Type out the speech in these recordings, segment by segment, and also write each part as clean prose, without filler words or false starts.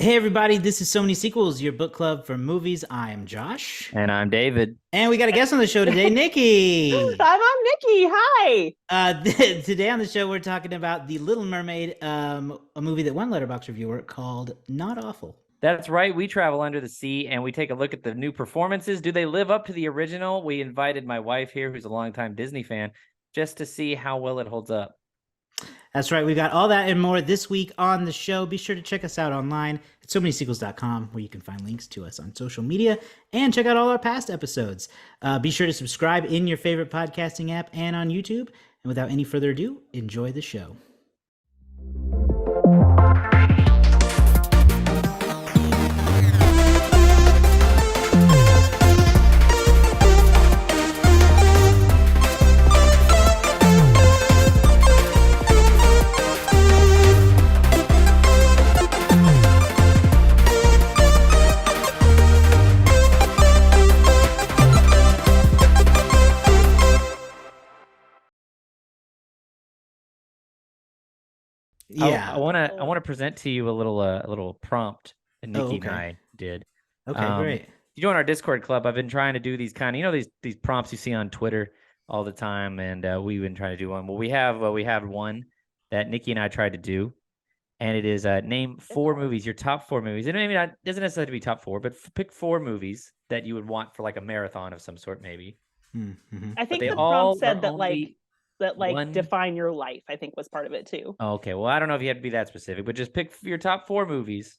Hey everybody, this is So Many Sequels, your book club for movies. I am Josh. And I'm David. And we got a guest on the show today, Nikki. I'm Nikki. Hi. Today on the show, we're talking about The Little Mermaid, a movie that one Letterboxd reviewer called Not Awful. That's right. We travel under the sea and we take a look at the new performances. Do they live up to the original? We invited my wife here, who's a longtime Disney fan, just to see how well it holds up. That's right. We got all that and more this week on the show. Be sure to check us out online at SoManySequels.com, where you can find links to us on social media and check out all our past episodes. Be sure to subscribe in your favorite podcasting app and on YouTube. And without any further ado, enjoy the show. Yeah, I want to present to you a little prompt that Nikki okay. and I did. Okay, great. You join our Discord club. I've been trying to do these these prompts you see on Twitter all the time, and we've been trying to do one. Well, we have one that Nikki and I tried to do, and it is name 4 movies, your top 4 movies. And maybe not doesn't necessarily have to be top 4, but pick 4 movies that you would want for like a marathon of some sort, maybe. Mm-hmm. I think the prompt said that one... define your life, I think was part of it too. Oh, okay. Well, I don't know if you have to be that specific, but just pick your top 4 movies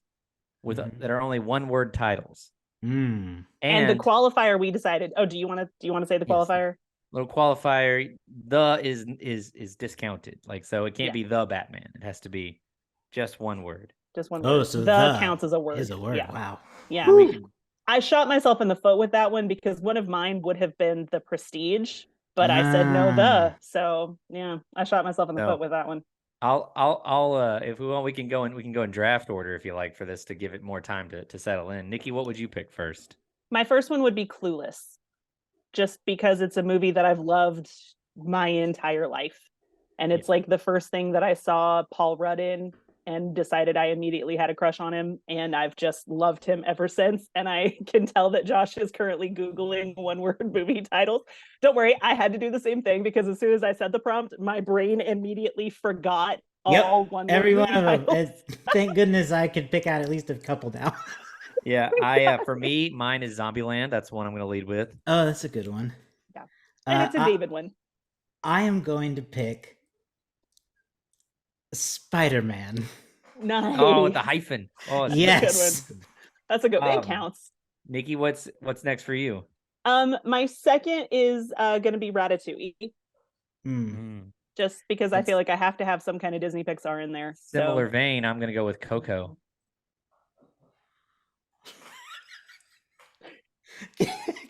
with that are only one-word titles. And the qualifier we decided. Oh, do you want to say the qualifier? Little qualifier. The is discounted. Like, so it can't be the Batman. It has to be just one word. Just one word. So the counts as a word. Is a word. Yeah. Wow. Yeah. I shot myself in the foot with that one because one of mine would have been The Prestige, but I said no. So yeah, I shot myself in the foot with that one. I'll if we want, we can go in draft order if you like for this to give it more time to settle in. Nikki, what would you pick first? My first one would be Clueless, just because it's a movie that I've loved my entire life, and it's like the first thing that I saw Paul Rudd in and decided I immediately had a crush on him, and I've just loved him ever since. And I can tell that Josh is currently Googling one-word movie titles. Don't worry, I had to do the same thing because as soon as I said the prompt, my brain immediately forgot all one-word every movie one of titles. them. Thank goodness I could pick out at least a couple now. Yeah, for me, mine is Zombieland. That's one I'm going to lead with. Oh, that's a good one. Yeah, and it's a David one. I am going to pick Spider-Man. Nice. Oh, with the hyphen. Oh, yes. That's a good one. It counts. Nikki, what's next for you? My second is gonna be Ratatouille. Just because I feel like I have to have some kind of Disney Pixar in there. Similar vein, I'm gonna go with Coco.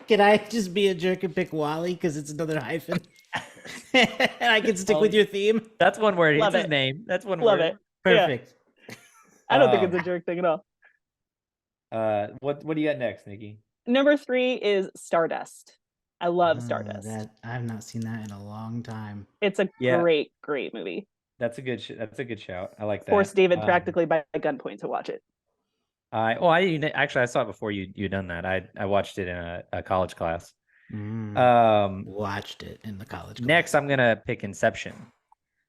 Can I just be a jerk and pick Wally because it's another hyphen? And I can stick with your theme. That's one word. Love it's it. His name. That's one Love word. It. Perfect. Yeah. I don't think it's a jerk thing at all. What do you got next, Nikki? Number 3 is Stardust. I love Stardust. I've not seen that in a long time. It's a great movie. That's a good shout. I like that. Forced David practically by gunpoint to watch it. I saw it before you done that. I watched it in a college class. Watched it in the college class. Next, I'm gonna pick Inception.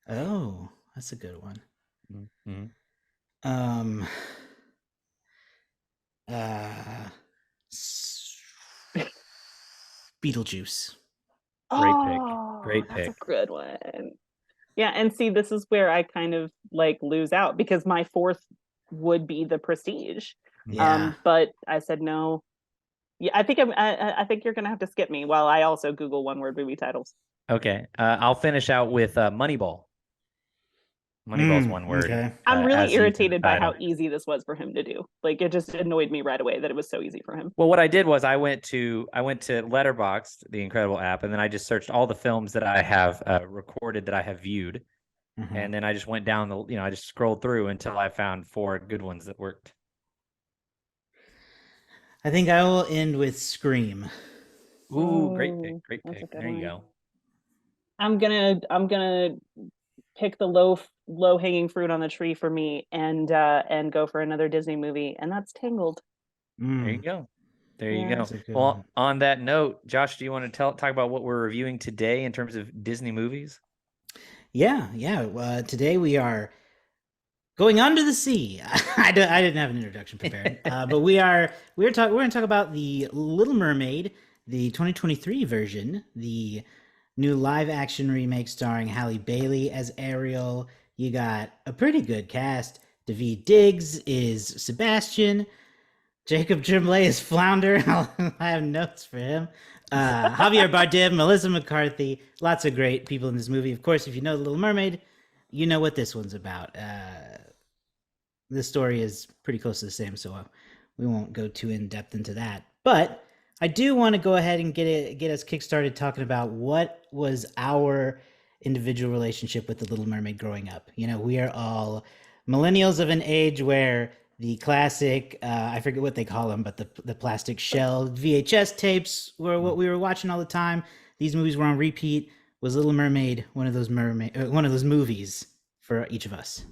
Oh, that's a good one. Beetlejuice. Great pick. That's a good one. Yeah, and see, this is where I kind of like lose out because my 4th would be The Prestige. Yeah. But I said no. Yeah, I think you're gonna have to skip me while I also Google one-word movie titles. Okay, I'll finish out with Moneyball. Moneyball's one word. Okay. I'm really irritated by how easy this was for him to do. Like, it just annoyed me right away that it was so easy for him. Well, what I did was I went to Letterboxd, the incredible app, and then I just searched all the films that I have recorded that I have viewed, and then I just went down I just scrolled through until I found 4 good ones that worked. I think I will end with Scream. Ooh, great pick. There you go. I'm gonna pick the low low hanging fruit on the tree for me, and go for another Disney movie, and that's Tangled. There you go. There you Yeah. go. That's a good Well, one. on that note, Josh, do you want to talk about what we're reviewing today in terms of Disney movies? Yeah. Today we are going under the sea. I didn't have an introduction prepared, but we're going to talk about the Little Mermaid, the 2023 version, the new live action remake starring Halle Bailey as Ariel. You got a pretty good cast. Daveed Diggs is Sebastian. Jacob Tremblay is Flounder. I have notes for him. Javier Bardem, Melissa McCarthy, lots of great people in this movie. Of course, if you know The Little Mermaid, you know what this one's about. This story is pretty close to the same, so we won't go too in depth into that. But I do want to go ahead and get us kickstarted talking about what was our individual relationship with The Little Mermaid growing up. You know, we are all millennials of an age where the classic, I forget what they call them, but the plastic shell VHS tapes were what we were watching all the time. These movies were on repeat. Was Little Mermaid one of those movies for each of us?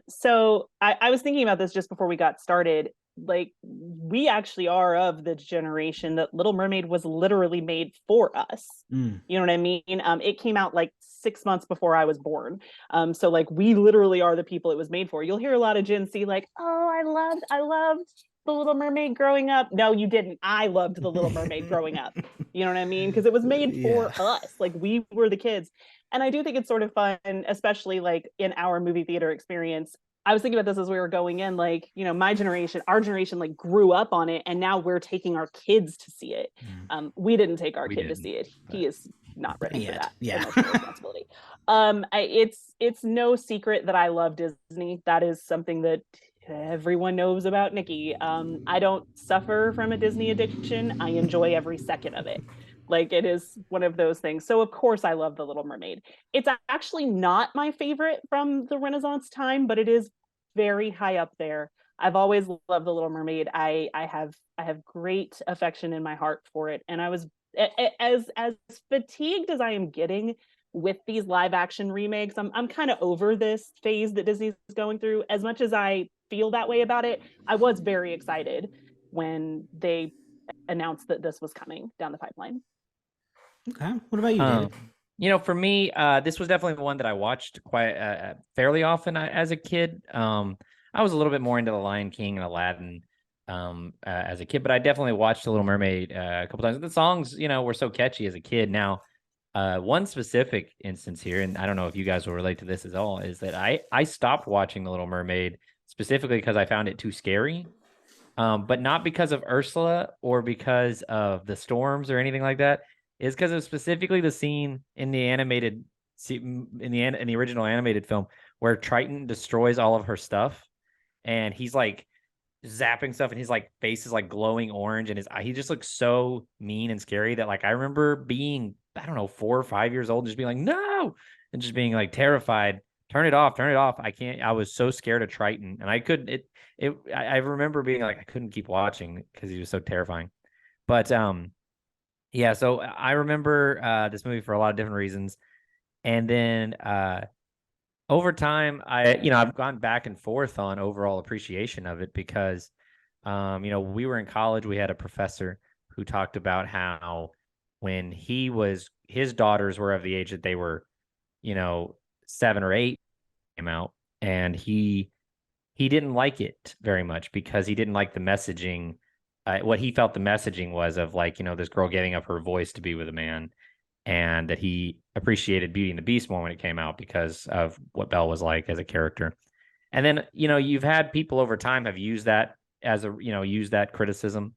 So I was thinking about this just before we got started. Like, we actually are of the generation that Little Mermaid was literally made for us. You know what I mean? It came out like 6 months before I was born. So like, we literally are the people it was made for. You'll hear a lot of Gen Z like, oh, I loved the Little Mermaid growing up. No, you didn't. I loved the Little Mermaid growing up. You know what I mean? Because it was made for us. Like, we were the kids. And I do think it's sort of fun, especially like in our movie theater experience. I was thinking about this as we were going in, like, you know, our generation like grew up on it, and now we're taking our kids to see it. We didn't take our kid to see it. He is not ready for that emotional responsibility. It's no secret that I love Disney. That is something that everyone knows about Nikki. I don't suffer from a Disney addiction. I enjoy every second of it. Like, it is one of those things. So of course I love The Little Mermaid. It's actually not my favorite from the Renaissance time, but it is very high up there. I've always loved The Little Mermaid. I have great affection in my heart for it. And I was as fatigued as I am getting with these live action remakes. I'm kind of over this phase that Disney's going through. As much as I feel that way about it, I was very excited when they announced that this was coming down the pipeline. Okay. What about you, David? You know, for me, this was definitely one that I watched quite fairly often as a kid. I was a little bit more into The Lion King and Aladdin as a kid, but I definitely watched The Little Mermaid a couple times. The songs, you know, were so catchy as a kid. Now, one specific instance here, and I don't know if you guys will relate to this at all, is that I stopped watching The Little Mermaid specifically because I found it too scary. But not because of Ursula or because of the storms or anything like that. Is because of specifically the scene in the original animated film where Triton destroys all of her stuff, and he's like zapping stuff, and his like face is like glowing orange, and he just looks so mean and scary that like I remember being, I don't know, 4 or 5 years old, and just being like, no, and just being like terrified. Turn it off. I can't. I was so scared of Triton, and I couldn't. I remember being like, I couldn't keep watching because he was so terrifying. But yeah, so I remember this movie for a lot of different reasons. And then over time, I've gone back and forth on overall appreciation of it because we were in college, we had a professor who talked about how when his daughters were of the age that they were, 7 or 8 came out, and he didn't like it very much because he didn't like the messaging. What he felt the messaging was of like, this girl giving up her voice to be with a man, and that he appreciated Beauty and the Beast more when it came out because of what Belle was like as a character. And then, you've had people over time have used that as use that criticism,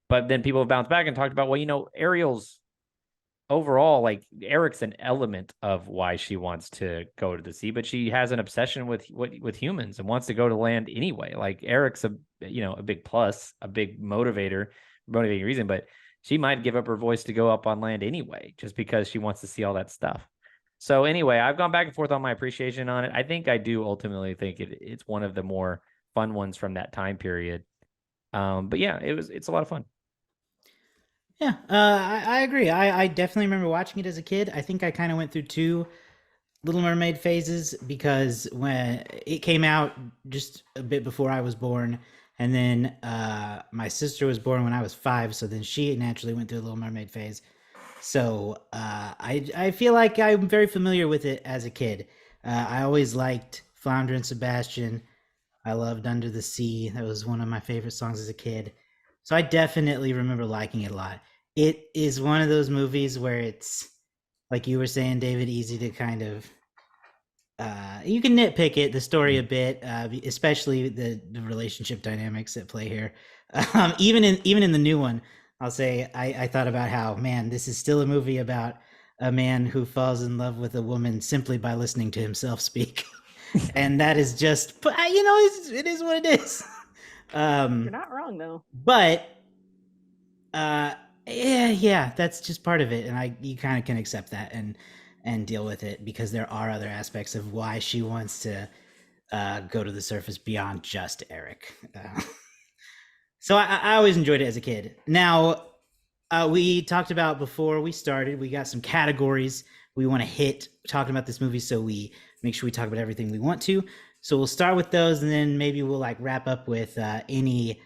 but then people have bounced back and talked about, well, Ariel's overall, like, Eric's an element of why she wants to go to the sea, but she has an obsession with humans and wants to go to land anyway. Like, Eric's a big plus, a big motivating reason, but she might give up her voice to go up on land anyway, just because she wants to see all that stuff. So anyway, I've gone back and forth on my appreciation on it. I think I do ultimately think it's one of the more fun ones from that time period. But yeah, it's a lot of fun. Yeah, I agree. I definitely remember watching it as a kid. I think I kind of went through two Little Mermaid phases because when it came out just a bit before I was born, and then my sister was born when I was 5, so then she naturally went through a Little Mermaid phase. So I feel like I'm very familiar with it as a kid. I always liked Flounder and Sebastian. I loved Under the Sea. That was one of my favorite songs as a kid. So I definitely remember liking it a lot. It is one of those movies where it's like you were saying, David, easy to kind of you can nitpick it, the story a bit, especially the relationship dynamics at play here. Even in the new one, I'll say I thought about how, man, this is still a movie about a man who falls in love with a woman simply by listening to himself speak, and that is just, it is what it is. You're not wrong though. But yeah, that's just part of it, and you kind of can accept that and deal with it because there are other aspects of why she wants to go to the surface beyond just Eric. So I always enjoyed it as a kid. Now, we talked about before we started, we got some categories we want to hit talking about this movie, so we make sure we talk about everything we want to. So we'll start with those, and then maybe we'll like wrap up with any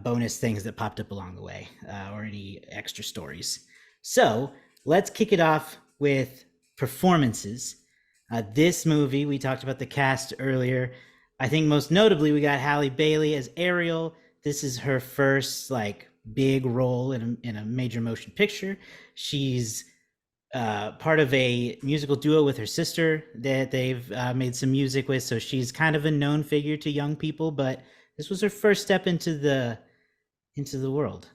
bonus things that popped up along the way or any extra stories. So let's kick it off with performances. This movie, we talked about the cast earlier. I think most notably we got Halle Bailey as Ariel. This is her first like big role in a major motion picture. She's part of a musical duo with her sister that they've made some music with, so she's kind of a known figure to young people, but this was her first step into the world,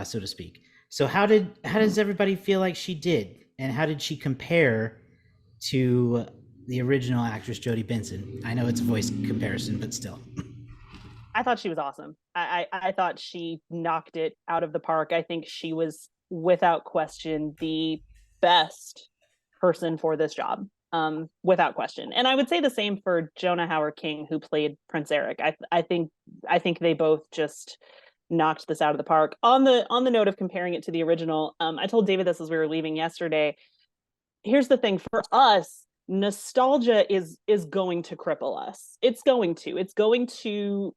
so to speak. So how does everybody feel like she did, and how did she compare to the original actress Jodie Benson? I know it's a voice comparison, but still. I thought she was awesome. I thought she knocked it out of the park. I think she was without question the best person for this job, without question. And I would say the same for Jonah Hauer-King, who played Prince Eric. I think they both just knocked this out of the park. On the note of comparing it to the original, I told David this as we were leaving yesterday. Here's the thing for us, nostalgia is going to cripple us. It's going to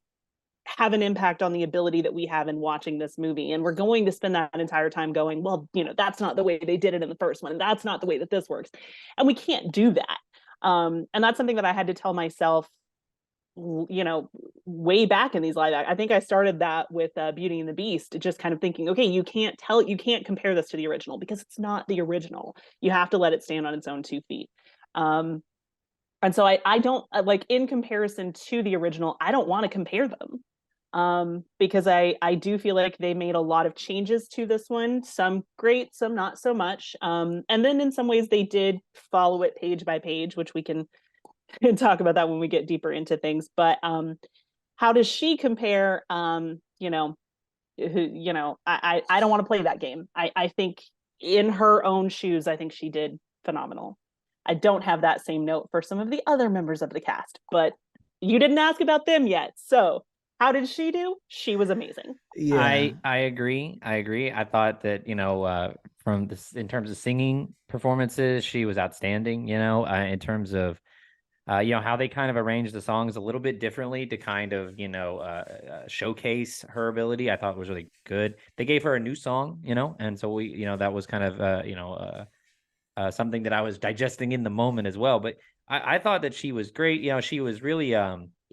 have an impact on the ability that we have in watching this movie, and we're going to spend that entire time going, well, that's not the way they did it in the first one, and that's not the way that this works, and we can't do that. And that's something that I had to tell myself way back in these live act. I think I started that with Beauty and the Beast, just kind of thinking, okay, you can't compare this to the original because it's not the original. You have to let it stand on its own 2 feet. And so I don't like, in comparison to the original, I don't want to compare them, because I do feel like they made a lot of changes to this one, some great, some not so much, and then in some ways they did follow it page by page, which we can talk about that when we get deeper into things. But how does she compare? I don't want to play that game. I think in her own shoes, I think she did phenomenal. I don't have that same note for some of the other members of the cast, but you didn't ask about them yet. So how did she do? She was amazing. Yeah. I agree. I thought that, from this, in terms of singing performances, she was outstanding, in terms of, how they kind of arranged the songs a little bit differently to kind of, showcase her ability. I thought was really good. They gave her a new song, and so we, that was kind of, something that I was digesting in the moment as well. But I thought that she was great. She was really,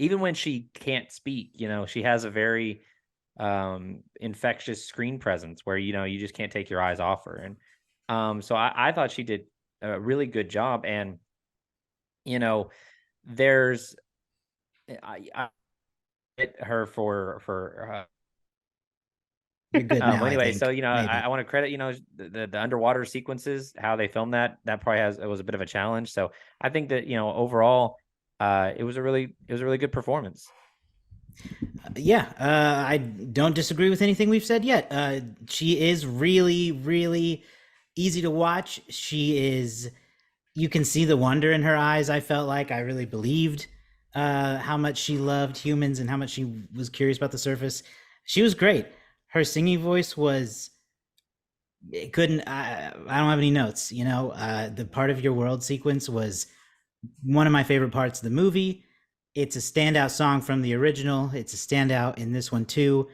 even when she can't speak, she has a very infectious screen presence where, you just can't take your eyes off her. And so I thought she did a really good job. And, there's, I hit her for You're good now. anyway, I think, so I want to credit the underwater sequences, how they filmed that. That probably was a bit of a challenge. So I think that overall, it was a really good performance. Yeah, I don't disagree with anything we've said yet. She is really, really easy to watch. You can see the wonder in her eyes. I felt like I really believed how much she loved humans and how much she was curious about the surface. She was great. Her singing voice was, I don't have any notes. The part of your world sequence was one of my favorite parts of the movie. It's a standout song from the original. It's a standout in this one too.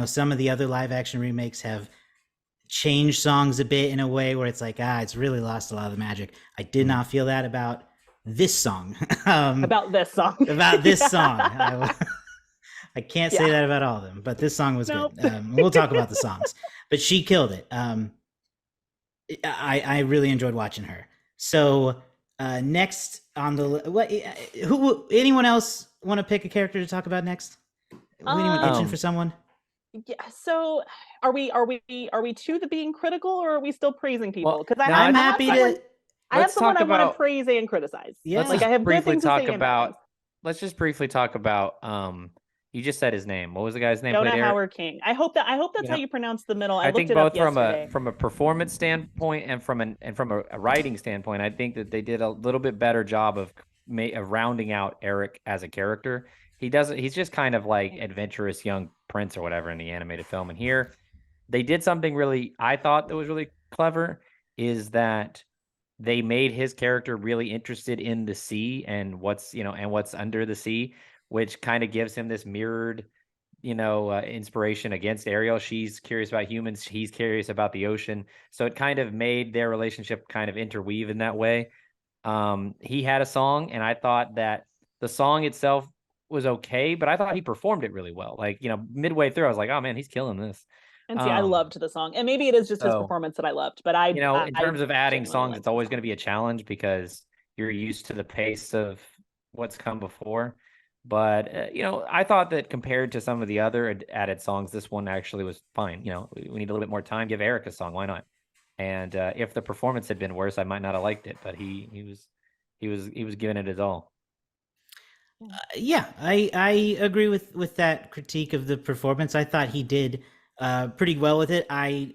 Some of the other live action remakes have changed songs a bit in a way where it's like, it's really lost a lot of the magic. I did not feel that about this song. About this song. About this song. I can't say that about all of them, but this song was good. We'll talk about the songs, but she killed it. I really enjoyed watching her. So next on the anyone else want to pick a character to talk about next? Anyone itching for someone? Yeah. So are we to the being critical, or are we still praising people? Because I'm happy to. I have someone I want to praise and criticize. Yeah. I have good things to say about. Let's just briefly talk about. You just said his name. What was the guy's name? Jonah Howard King. I hope that's how you pronounce the middle. I think both from a performance standpoint and from a writing standpoint, I think that they did a little bit better job of rounding out Eric as a character. He's just kind of like adventurous young prince or whatever in the animated film. And here they did something I thought that was really clever, is that they made his character really interested in the sea and what's under the sea, which kind of gives him this mirrored, inspiration against Ariel. She's curious about humans. He's curious about the ocean. So it kind of made their relationship kind of interweave in that way. He had a song, and I thought that the song itself was okay, but I thought he performed it really well. Like, midway through, I was like, oh man, he's killing this. And see, I loved the song, and maybe it is just his performance that I loved. But in terms of adding songs, it's always going to be a challenge because you're used to the pace of what's come before. But I thought that compared to some of the other added songs, this one actually was fine. We need a little bit more time. Give Eric a song, why not? And if the performance had been worse, I might not have liked it. But he was giving it his all. I agree with that critique of the performance. I thought he did pretty well with it. I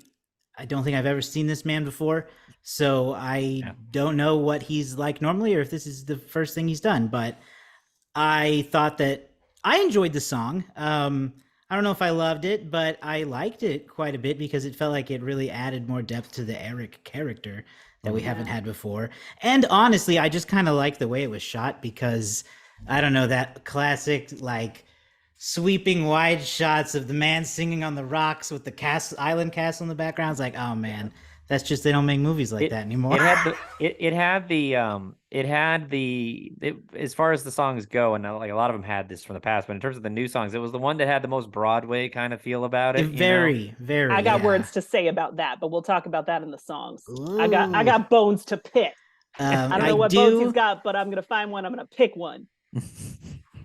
don't think I've ever seen this man before, so I don't know what he's like normally, or if this is the first thing he's done. But I thought that I enjoyed the song. I don't know if I loved it, but I liked it quite a bit because it felt like it really added more depth to the Eric character that we haven't had before. And honestly, I just kind of like the way it was shot because I don't know, that classic like sweeping wide shots of the man singing on the rocks with the island castle in the background. It's like, oh man, that's just, they don't make movies like that anymore. It had the as far as the songs go, and like a lot of them had this from the past, but in terms of the new songs, it was the one that had the most Broadway kind of feel about it. Very. I got words to say about that, but we'll talk about that in the songs. Ooh. I got bones to pick. I don't know what bones he's got, but I'm gonna find one. I'm gonna pick one.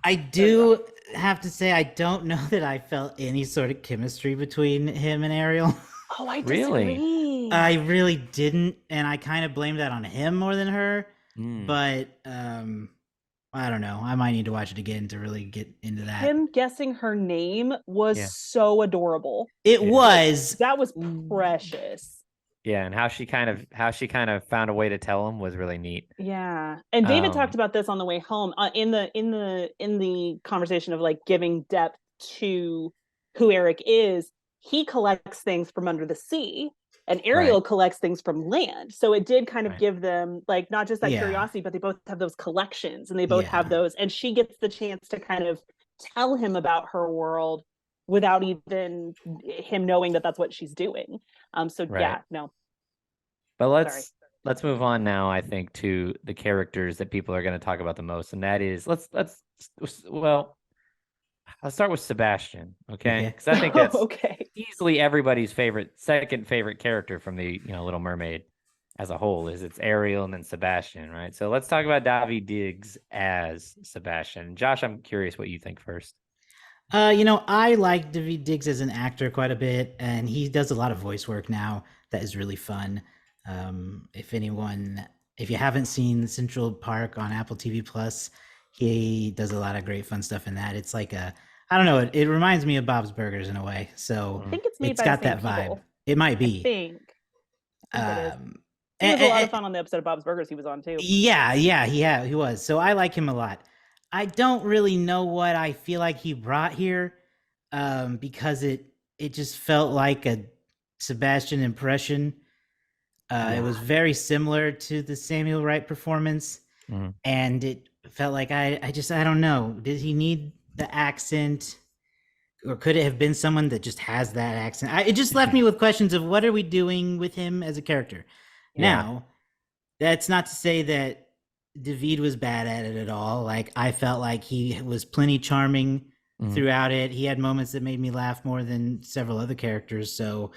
I do have to say, I don't know that I felt any sort of chemistry between him and Ariel. Oh, I disagree. Really? I really didn't, and I kind of blame that on him more than her. But I don't know. I might need to watch it again to really get into that. Him guessing her name was so adorable. It was. That was precious. Yeah, and how she kind of found a way to tell him was really neat. Yeah, and David talked about this on the way home in the conversation of like giving depth to who Eric is. He collects things from under the sea, and Ariel collects things from land. So it did kind of give them like not just that curiosity, but they both have those collections, and they both have those. And she gets the chance to kind of tell him about her world without even him knowing that that's what she's doing. But let's move on now, I think, to the characters that people are going to talk about the most, and that is I'll start with Sebastian, okay? Because I think that's easily everybody's second favorite character from the Little Mermaid as a whole. It's Ariel and then Sebastian, right? So let's talk about Daveed Diggs as Sebastian. Josh, I'm curious what you think first. I like Daveed Diggs as an actor quite a bit, and he does a lot of voice work now that is really fun. If you haven't seen Central Park on Apple TV Plus, he does a lot of great fun stuff in that. It's like I don't know, it reminds me of Bob's Burgers in a way. So I think it's got that vibe. People. It might be. I think it is. He was a lot of fun on the episode of Bob's Burgers he was on too. Yeah, he was. So I like him a lot. I don't really know what I feel like he brought here, because it just felt like a Sebastian impression. It was very similar to the Samuel Wright performance. Mhm. and it felt like I don't know. Did he need the accent? Or could it have been someone that just has that accent? It just left me with questions of what are we doing with him as a character. Yeah. Now, that's not to say that David was bad at it at all. Like I felt like he was plenty charming Mhm. throughout it. He had moments that made me laugh more than several other characters. So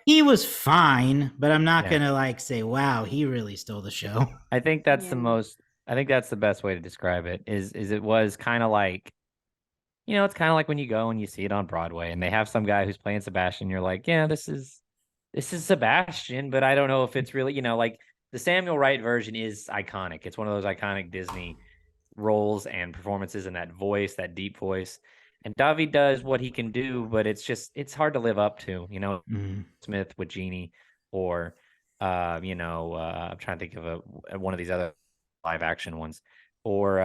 he was fine, but I'm not Yeah. gonna like say, wow, he really stole the show. I think that's the Yeah. most. I think that's the best way to describe it. Is it was kind of like, it's kind of like when you go and you see it on Broadway and they have some guy who's playing Sebastian. You're like, yeah, this is Sebastian, but I don't know if it's really, like the Samuel Wright version is iconic. It's one of those iconic Disney roles and performances, and that voice, that deep voice. And Davi does what he can do, but it's hard to live up to, Mm. Smith with Genie, or I'm trying to think of one of these other live action ones, or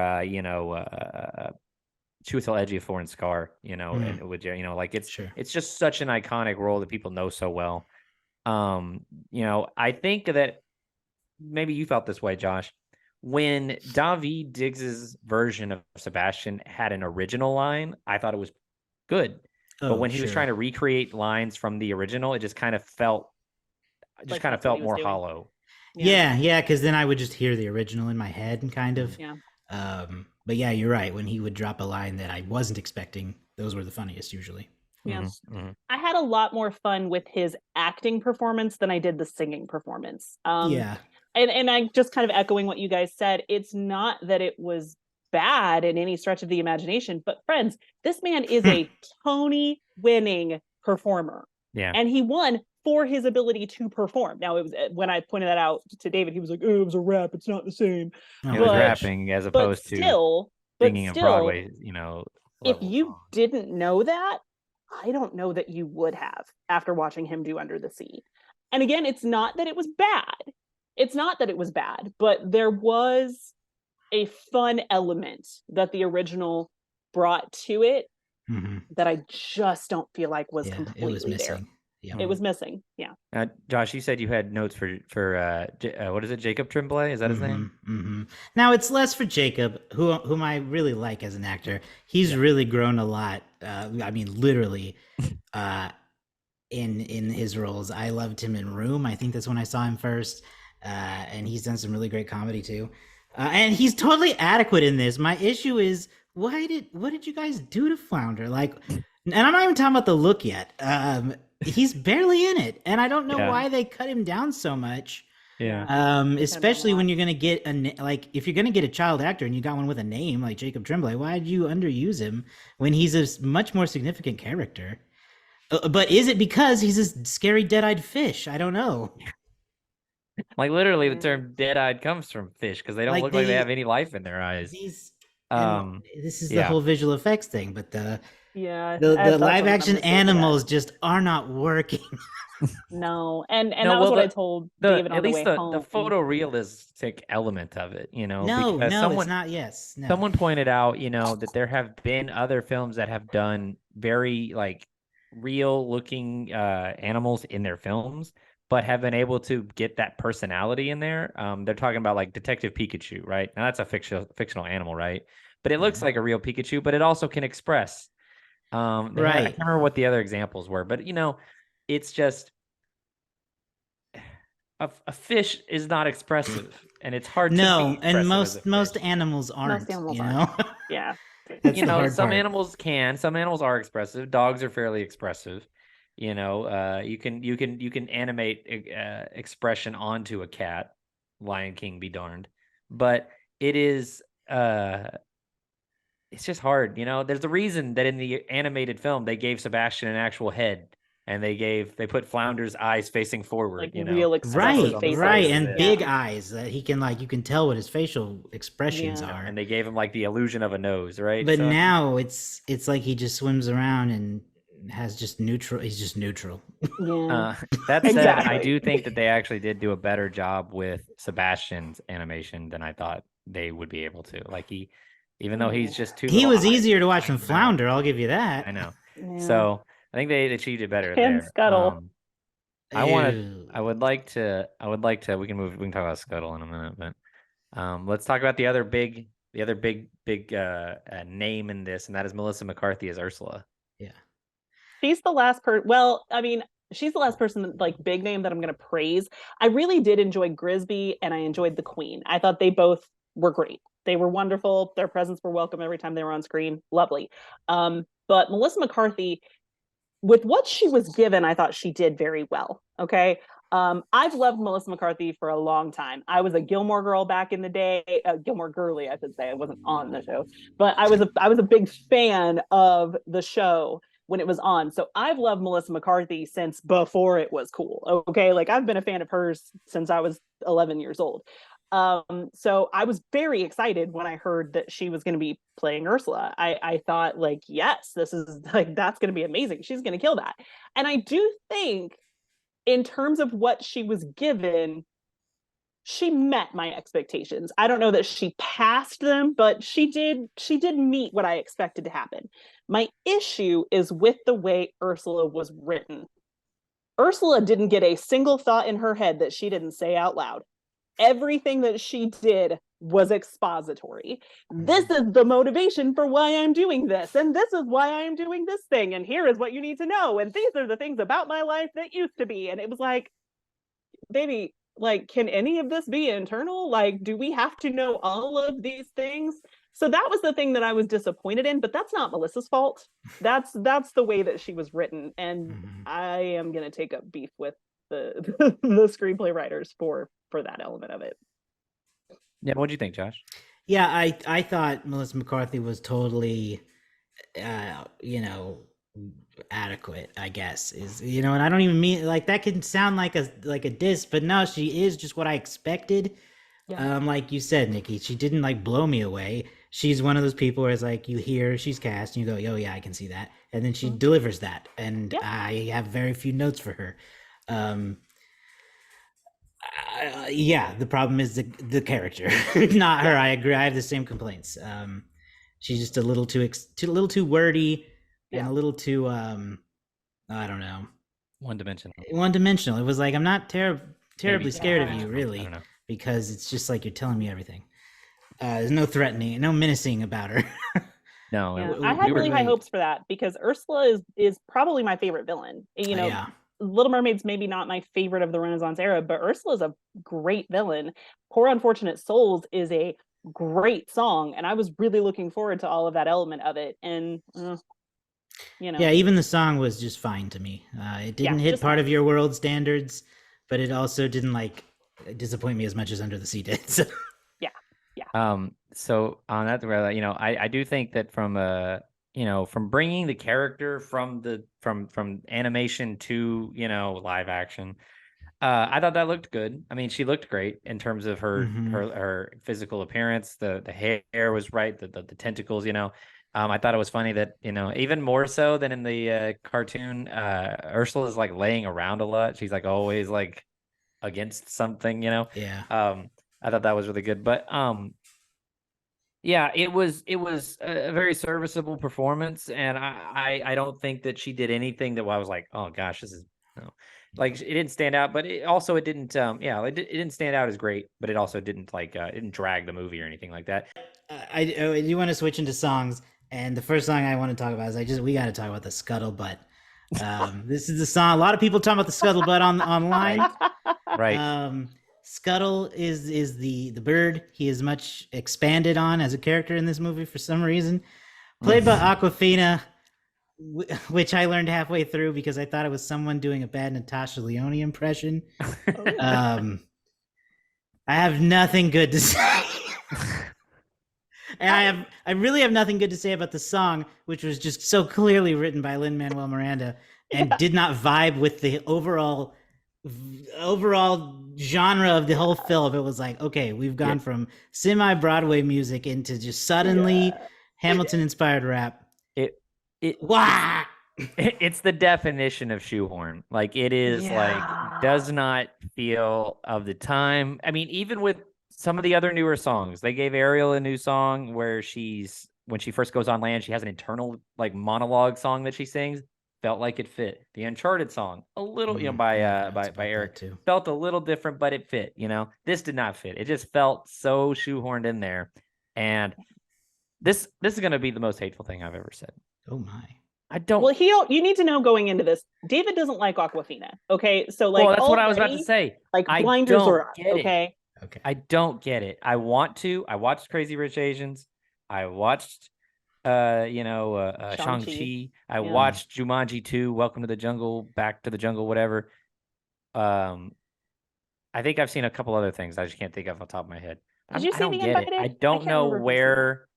Chiwetel Ejiofor and Scar, and with like Sure. it's just such an iconic role that people know so well. I think that maybe you felt this way, Josh, when David Diggs's version of Sebastian had an original line. I thought it was good, but Oh, when he was sure. trying to recreate lines from the original, it just kind of felt Like that's what he was more doing. hollow. Yeah, because then I would just hear the original in my head and kind of. Yeah. But yeah, you're right. When he would drop a line that I wasn't expecting, those were the funniest usually. Yeah. Mm-hmm. I had a lot more fun with his acting performance than I did the singing performance. Yeah. And I just kind of echoing what you guys said, it's not that it was bad in any stretch of the imagination, but friends, this man is a Tony winning performer. Yeah. And he won for his ability to perform. Now, it was when I pointed that out to David, he was like, oh, it was a rap, it's not the same. It was rapping as opposed to singing a Broadway, if you song. didn't know that, I don't know that you would have after watching him do Under the Sea. And again, it's not that it was bad. It's not that it was bad, but there was a fun element that the original brought to it that I just don't feel like was completely it was missing. there. Yeah. It was missing. Yeah. Josh, you said you had notes for what is it, Jacob Tremblay? Is that his name? Now it's less for Jacob, whom I really like as an actor. He's really grown a lot. I mean, literally, in his roles. I loved him in Room. I think that's when I saw him first, and he's done some really great comedy too. And he's totally adequate in this. My issue is what did you guys do to Flounder? Like, and I'm not even talking about the look yet. He's barely in it, and I don't know why they cut him down so much. Yeah. Especially when you're gonna get if you're gonna get a child actor and you got one with a name like Jacob Tremblay, why did you underuse him when he's a much more significant character? But is it because he's a scary dead-eyed fish? I don't know. Like literally, the term "dead-eyed" comes from fish because they don't look like they have any life in their eyes. This is the whole visual effects thing, but the live action animals just are not working. No, and that was what I told David on the way home. The photorealistic element of it, No, it's not. Yes, no. Someone pointed out, that there have been other films that have done very like real looking animals in their films, but have been able to get that personality in there. They're talking about like Detective Pikachu, right? Now that's a fictional animal, right? But it looks like a real Pikachu, but it also can express. Right. I can't remember what the other examples were, but it's just a fish is not expressive, and it's hard to be and most animals aren't. Yeah. Some animals can. Some animals are expressive. Dogs are fairly expressive. You can animate expression onto a cat. Lion King be darned, but it is it's just hard. There's a reason that in the animated film they gave Sebastian an actual head, and they put Flounder's eyes facing forward. Like real expressive faces. Right, and big eyes that he can you can tell what his facial expressions are. And they gave him like the illusion of a nose, right? But now it's like he just swims around and has just neutral. He's just neutral. Yeah. That said, I do think that they actually did do a better job with Sebastian's animation than I thought they would be able to. Like even though he's just too. He was easier to watch than Flounder. I'll give you that. I know. Yeah. So I think they achieved it better and there. Scuttle. I would like to. We can talk about Scuttle in a minute, but Let's talk about the other big name in this, and that is Melissa McCarthy as Ursula. Yeah. She's the last person. Well, I mean, she's the last person, like big name, that I'm going to praise. I really did enjoy Grisby, and I enjoyed the Queen. I thought they both were great. They were wonderful. Their presence were welcome every time they were on screen. Lovely. But Melissa McCarthy, with what she was given, I thought she did very well. Okay. I've loved Melissa McCarthy for a long time. I was a Gilmore girl back in the day, Gilmore girly, I should say. I wasn't on the show, but I was a big fan of the show when it was on. So I've loved Melissa McCarthy since before it was cool. Okay, like I've been a fan of hers since I was 11 years old. So I was very excited when I heard that she was going to be playing Ursula. I thought, like, yes, this is like, that's going to be amazing. She's going to kill that. And I do think, in terms of what she was given, she met my expectations. I don't know that she passed them, but she did meet what I expected to happen. My issue is with the way Ursula was written. Ursula didn't get a single thought in her head that she didn't say out loud. Everything that she did was expository. This is the motivation for why I'm doing this, and this is why I'm doing this thing, and here is what you need to know, and these are the things about my life that used to be. And it was like, baby, like, can any of this be internal? Like, do we have to know all of these things? So that was the thing that I was disappointed in, but that's not Melissa's fault. That's the way that she was written, and I am gonna take up beef with the the screenplay writers for that element of it. Yeah, what do you think, Josh? Yeah, I thought Melissa McCarthy was totally, adequate, I guess, is, and I don't even mean, like, that can sound like a diss, but no, she is just what I expected. Yeah. Like you said, Nikki, she didn't like blow me away. She's one of those people where it's like, you hear she's cast and you go, oh yeah, I can see that. And then she delivers that. And Yeah. I have very few notes for her. Yeah, the problem is the character, not her. I agree. I have the same complaints. She's just a little too wordy and a little too I don't know, one-dimensional. It was like, I'm not terribly scared of you, really, because it's just like you're telling me everything. There's no threatening, no menacing about her. No, I had really high hopes for that, because Ursula is probably my favorite villain. Yeah. Little Mermaid's maybe not my favorite of the Renaissance era, but Ursula's a great villain. Poor Unfortunate Souls is a great song, and I was really looking forward to all of that element of it. And yeah, even the song was just fine to me. It didn't hit part of your world standards, but it also didn't like disappoint me as much as Under the Sea did. So. So on that, I do think that from bringing the character from animation to live action, I thought that looked good. I mean, she looked great in terms of her physical appearance. The hair was right, the tentacles. I thought it was funny that even more so than in the cartoon, Ursula is like laying around a lot. She's like always like against something. Yeah. I thought that was really good, but yeah, it was a very serviceable performance, and I don't think that she did anything that I was like, oh gosh, this is like, it didn't stand out, but it didn't it didn't stand out as great, but it also didn't it didn't drag the movie or anything like that. I do want to switch into songs, and the first song I want to talk about is we got to talk about the Scuttlebutt. This is the song a lot of people talk about, the Scuttlebutt online. Right. Scuttle is the bird. He is much expanded on as a character in this movie for some reason. Played by Awkwafina, which I learned halfway through because I thought it was someone doing a bad Natasha Lyonne impression. I have nothing good to say. And I really have nothing good to say about the song, which was just so clearly written by Lin-Manuel Miranda and did not vibe with the overall genre of the whole film. It was like, okay, we've gone from semi-Broadway music into just suddenly Hamilton-inspired rap. It's the definition of shoehorn. Like, it is like, does not feel of the time. I mean, even with some of the other newer songs, they gave Ariel a new song where when she first goes on land, she has an internal like monologue song that she sings. felt like it fit. The Uncharted song, a little, Yeah, by I was about Eric, that too. felt a little different, but it fit. This did not fit. It just felt so shoehorned in there, and this is gonna be the most hateful thing I've ever said. Oh my. I don't. Well, you need to know going into this, David doesn't like Aquafina. Okay, so like, Well, that's what I was about to say. Like I blinders don't are up. get it. Okay. Okay. I don't get it. I want to. I watched Crazy Rich Asians. I watched, Shang-Chi. I watched Jumanji 2, Welcome to the Jungle, Back to the Jungle, whatever. I think I've seen a couple other things I just can't think of off the top of my head. Did you I see don't The get it. Invited? I don't can't know remember if you've seen where.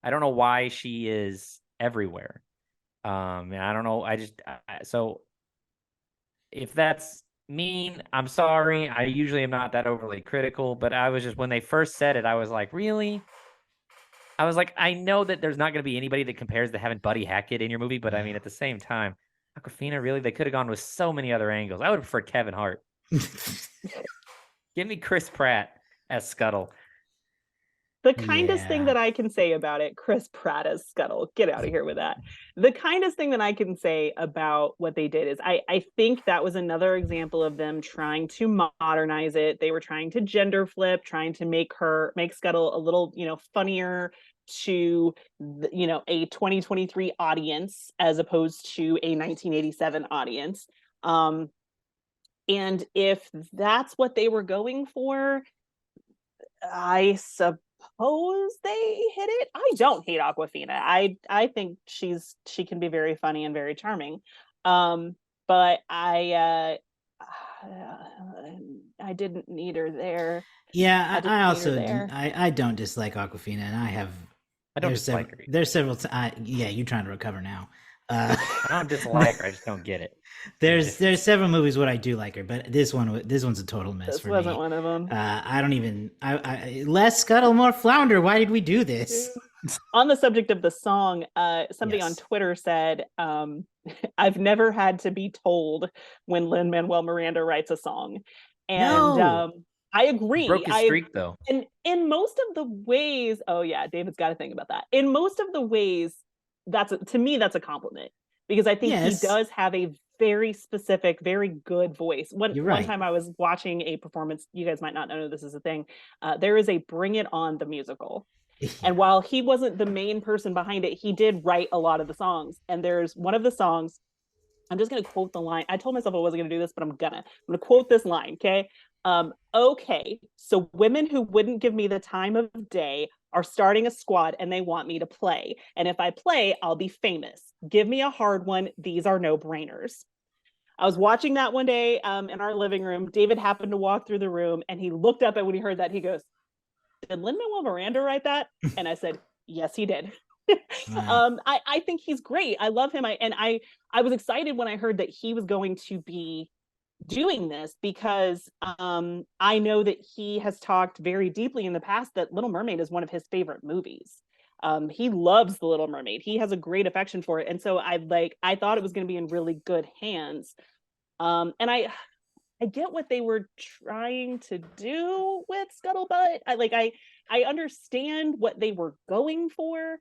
I don't know why she is everywhere. And I don't know. So if that's mean, I'm sorry. I usually am not that overly critical, but I was just, when they first said it, I was like, really? I was like, I know that there's not going to be anybody that compares to having Buddy Hackett in your movie, but I mean, at the same time, Awkwafina, really? They could have gone with so many other angles. I would prefer Kevin Hart. Give me Chris Pratt as Scuttle. The kindest thing Yeah. that I can say about it, Chris Pratt as Scuttle, get out of here with that. The kindest thing that I can say about what they did is I think that was another example of them trying to modernize it. They were trying to gender flip, trying to make Scuttle a little, funnier to a 2023 audience as opposed to a 1987 audience. And if that's what they were going for, I suppose they hit it. I don't hate Awkwafina. I think she can be very funny and very charming. But I didn't need her there. Yeah, I also there. I don't dislike Aquafina, and I don't dislike her. There's several. Yeah, you're trying to recover now. I don't dislike her. I just don't get it. There's several movies where I do like her, but this one's a total miss This for wasn't me. one of them. I don't even. Less Scuttle, more Flounder. Why did we do this? On the subject of the song, somebody on Twitter said, "I've never had to be told when Lin-Manuel Miranda writes a song," and I agree. He broke his streak, though. And in most of the ways, oh yeah, David's got to think about that. In most of the ways, to me that's a compliment, because I think he does have a very specific, very good voice. One time I was watching a performance, you guys might not know this is a thing. There is a Bring It On the musical. And while he wasn't the main person behind it, he did write a lot of the songs. And there's one of the songs, I'm just going to quote the line. I told myself I wasn't going to do this, but I'm going to quote this line. Okay. Okay. So women who wouldn't give me the time of day are starting a squad and they want me to play. And if I play, I'll be famous. Give me a hard one. These are no brainers. I was watching that one day in our living room. David happened to walk through the room and he looked up, and when he heard that, he goes, "Did Lin-Manuel Miranda write that?" And I said, "Yes, he did." Wow. I think he's great. I love him. I was excited when I heard that he was going to be doing this, because I know that he has talked very deeply in the past that Little Mermaid is one of his favorite movies. He loves The Little Mermaid. He has a great affection for it. And so I thought it was going to be in really good hands. And I get what they were trying to do with Scuttlebutt. I understand what they were going for,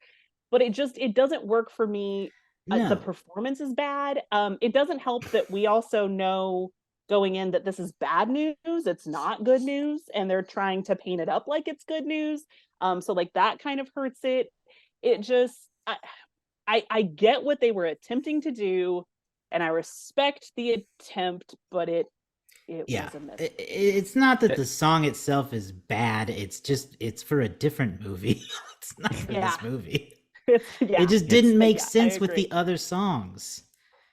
but it doesn't work for me. No. The performance is bad. It doesn't help that we also know going in that this is bad news. It's not good news, and they're trying to paint it up like it's good news. So like that kind of hurts it. It just, I get what they were attempting to do, and I respect the attempt, but it was a miss. It's not that the song itself is bad. It's for a different movie. It's not for this movie. It just didn't make sense with the other songs.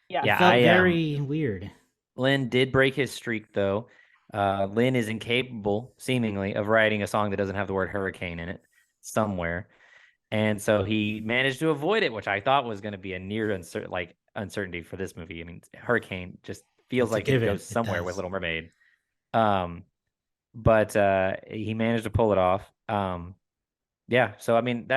It felt very weird. Lin did break his streak, though. Lin is incapable, seemingly, of writing a song that doesn't have the word hurricane in it somewhere. And so he managed to avoid it, which I thought was going to be a near uncertainty for this movie. I mean, hurricane just feels like it goes somewhere with Little Mermaid. But he managed to pull it off. So I mean,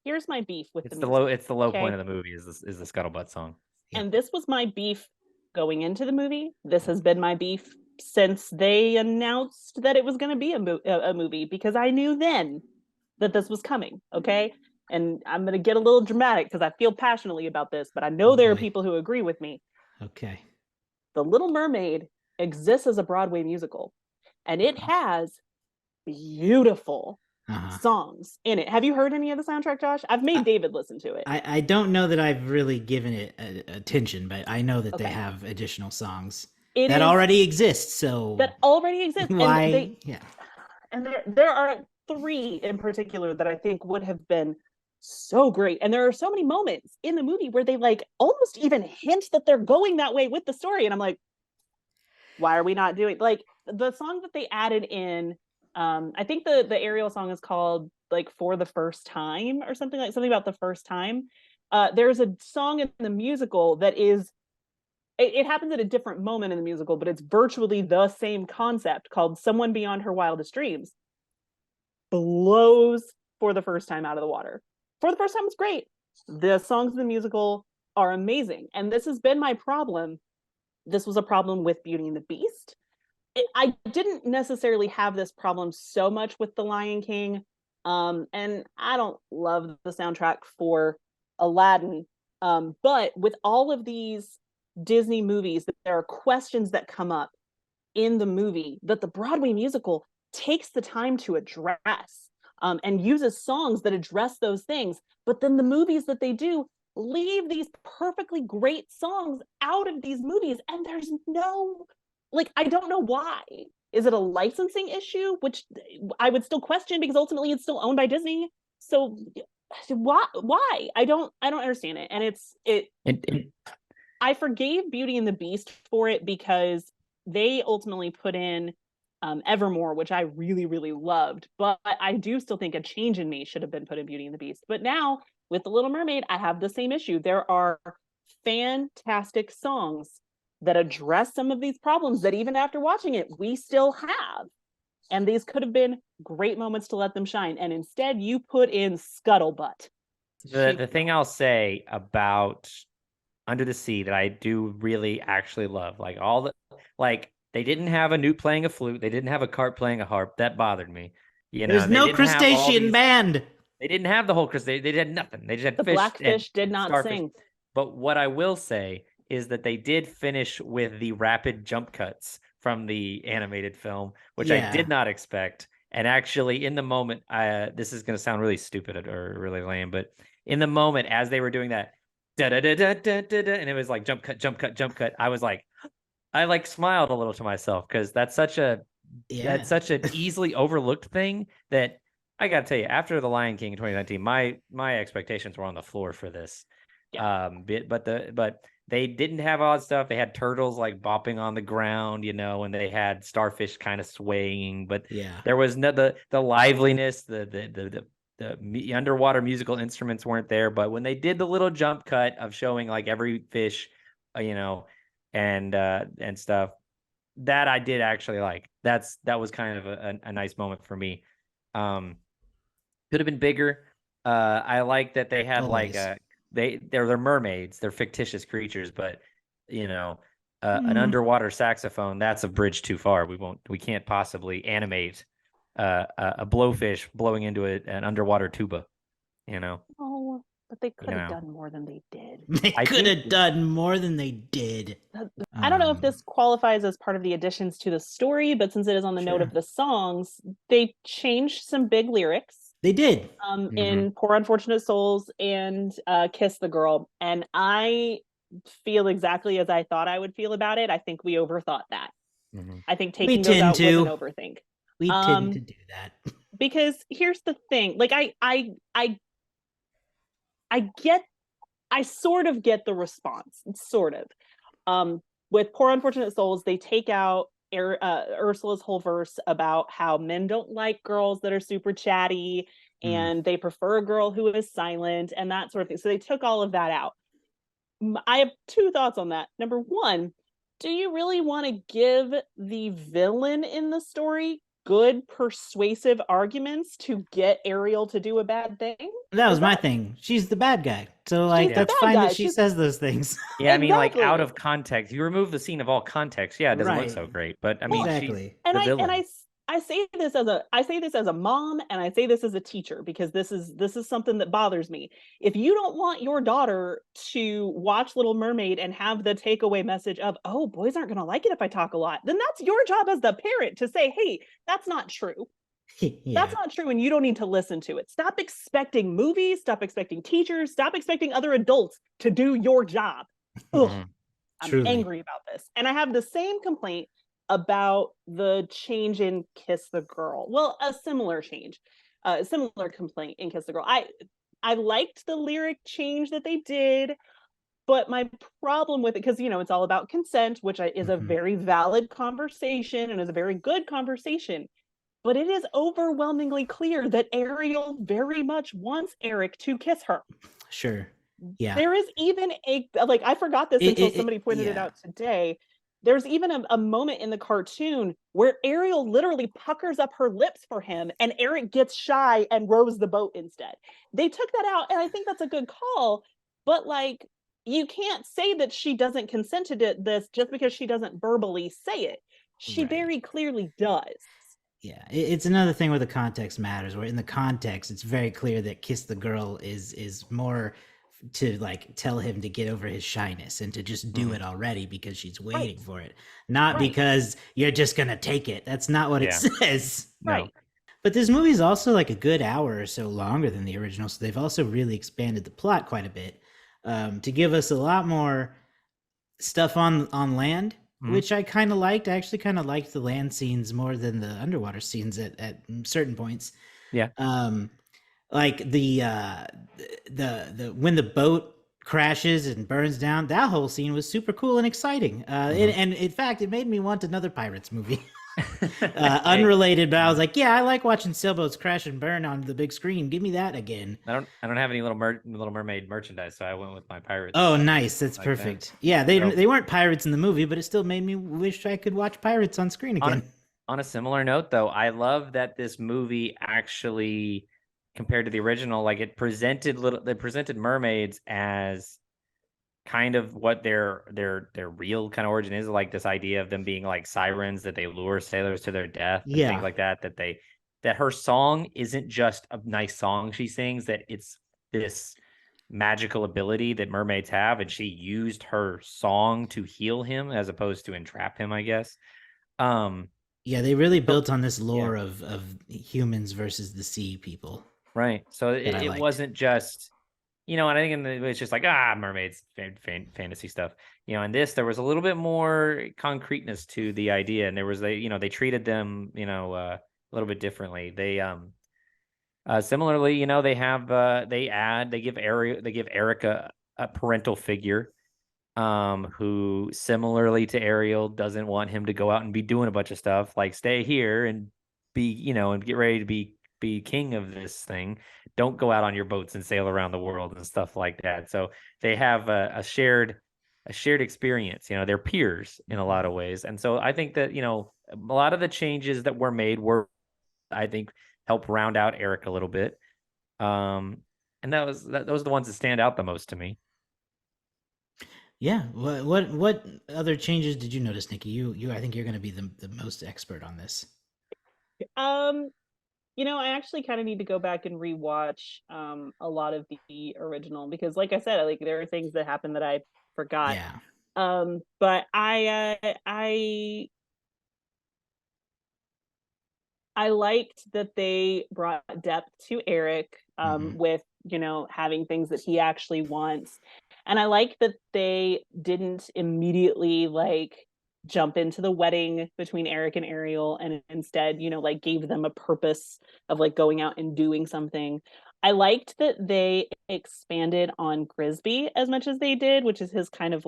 here's my beef with it's the low point of the movie is the Scuttlebutt song. And this was my beef going into the movie. This has been my beef since they announced that it was going to be a movie, because I knew then that this was coming. Okay. and I'm going to get a little dramatic because I feel passionately about this, but I know there are people who agree with me. Okay. The Little Mermaid exists as a Broadway musical, and it has beautiful songs in it. Have you heard any of the soundtrack, Josh? I've made David listen to it. I don't know that I've really given it attention, but I know that they have additional songs that already exist. So that already exist. Why? And there are 3 in particular that I think would have been so great. And there are so many moments in the movie where they like almost even hint that they're going that way with the story. And I'm like, why are we not doing like the song that they added in? I think the Ariel song is called like For the First Time or something about the first time. There's a song in the musical that is, it happens at a different moment in the musical, but it's virtually the same concept called Someone Beyond Her Wildest Dreams. Blows For the First Time out of the water. For the First Time was great. The songs in the musical are amazing. And this has been my problem. This was a problem with Beauty and the Beast. I didn't necessarily have this problem so much with The Lion King. And I don't love the soundtrack for Aladdin. But with all of these Disney movies, there are questions that come up in the movie that the Broadway musical takes the time to address, and uses songs that address those things. But then the movies that they do leave these perfectly great songs out of these movies, and there's no, like, I don't know why. Is it a licensing issue, which I would still question because ultimately it's still owned by Disney? So why? I don't understand it. And I forgave Beauty and the Beast for it because they ultimately put in Evermore, which I really, really loved. But I do still think A Change in Me should have been put in Beauty and the Beast. But now with The Little Mermaid, I have the same issue. There are fantastic songs that address some of these problems that even after watching it, we still have. And these could have been great moments to let them shine. And instead, you put in Scuttlebutt. The thing I'll say about Under the Sea that I do really actually love, they didn't have a newt playing a flute, they didn't have a carp playing a harp. That bothered me. There's no crustacean band. They didn't have the whole crustacean. They did nothing. They just had the fish. Blackfish did not starfish. sing. But what I will say is that they did finish with the rapid jump cuts from the animated film, which I did not expect. And actually, in the moment, this is going to sound really stupid or really lame, but in the moment, as they were doing that, da da da da da da, and it was like jump cut, jump cut, jump cut. I was like, I smiled a little to myself because that's such an easily overlooked thing that I got to tell you. After The Lion King in 2019, my expectations were on the floor for this. Yeah. But they didn't have all that stuff. They had turtles like bopping on the ground, and they had starfish kind of swaying. But there was no the liveliness, the underwater musical instruments weren't there. But when they did the little jump cut of showing like every fish, and stuff, that I did actually like. That was kind of a nice moment for me. Could have been bigger. I like that they had they're mermaids, they're fictitious creatures, but an underwater saxophone, that's a bridge too far. We can't possibly animate a blowfish blowing into an underwater tuba. Oh, but they could have done more than they did. They could have done more than they did. I don't know if this qualifies as part of the additions to the story, but since it is on the note of the songs, they changed some big lyrics. They did. In Poor Unfortunate Souls and Kiss the Girl. And I feel exactly as I thought I would feel about it. I think we overthought that. I think taking those out was an overthink. We tend to do that. Because here's the thing. Like I sort of get the response. Sort of. With Poor Unfortunate Souls, they take out Ursula's whole verse about how men don't like girls that are super chatty and they prefer a girl who is silent and that sort of thing. So they took all of that out. I have 2 thoughts on that. Number 1, do you really want to give the villain in the story good persuasive arguments to get Ariel to do a bad thing? That was my thing. She's the bad guy. So that's fine that she says those things. Yeah, I mean, like out of context. You remove the scene of all context. Yeah, it doesn't look so great. But I mean, she's the villain. And I I say this as a mom, and I say this as a teacher, because this is something that bothers me. If you don't want your daughter to watch Little Mermaid and have the takeaway message of, oh, boys aren't going to like it if I talk a lot, then that's your job as the parent to say, hey, that's not true. Yeah. That's not true, and you don't need to listen to it. Stop expecting movies, stop expecting teachers, stop expecting other adults to do your job. Ugh, I'm Truly. angry about this. And I have the same complaint about the change in Kiss the Girl. Well, a similar change, a similar complaint in Kiss the Girl. I liked the lyric change that they did, but my problem with it, because it's all about consent, which is a very valid conversation and is a very good conversation. But it is overwhelmingly clear that Ariel very much wants Eric to kiss her. Sure. Yeah. There is even I forgot this until somebody pointed it out today. There's even a moment in the cartoon where Ariel literally puckers up her lips for him, and Eric gets shy and rows the boat instead. They took that out, and I think that's a good call. But you can't say that she doesn't consent to this just because she doesn't verbally say it. She very clearly does. Yeah, it's another thing where the context matters. Where in the context, it's very clear that Kiss the Girl is more to tell him to get over his shyness and to just do it already because she's waiting for it, not because you're just gonna take it. That's not what it says. Right. But this movie is also a good hour or so longer than the original, so they've also really expanded the plot quite a bit to give us a lot more stuff on land. Which I kind of liked. I actually kind of liked the land scenes more than the underwater scenes at certain points. Yeah. Like the when the boat crashes and burns down, that whole scene was super cool and exciting. And in fact, it made me want another Pirates movie. Unrelated, but I was like, yeah, I like watching sailboats crash and burn on the big screen. Give me that again. I don't have any Little Mermaid merchandise, so I went with my pirates. Oh, nice. That's perfect. Yeah, they weren't pirates in the movie, but it still made me wish I could watch pirates on screen again. On a similar note, though, I love that this movie actually, compared to the original, they presented mermaids as kind of what their real kind of origin is, this idea of them being sirens, that they lure sailors to their death and things like that, that her song isn't just a nice song she sings, that it's this magical ability that mermaids have, and she used her song to heal him as opposed to entrap him, I guess. Yeah, they really built on this lore of humans versus the sea people. Right. So it wasn't just, and I think it's just mermaids, fantasy stuff. In this, there was a little bit more concreteness to the idea, and there was they treated them, a little bit differently. They similarly, they give Eric a parental figure, who similarly to Ariel doesn't want him to go out and be doing a bunch of stuff, stay here and be, and get ready to be king of this thing. Don't go out on your boats and sail around the world and stuff like that. So they have a shared experience. They're peers in a lot of ways. And so I think that, a lot of the changes that were made I think, help round out Eric a little bit. And those are the ones that stand out the most to me. Yeah. What other changes did you notice, Nikki? You I think you're going to be the most expert on this. I actually kind of need to go back and rewatch a lot of the original, because like I said, there are things that happen that I forgot. Yeah. But I liked that they brought depth to Eric with, having things that he actually wants. And I like that they didn't immediately jump into the wedding between Eric and Ariel, and instead, gave them a purpose of going out and doing something. I liked that they expanded on Grisby as much as they did, which is his kind of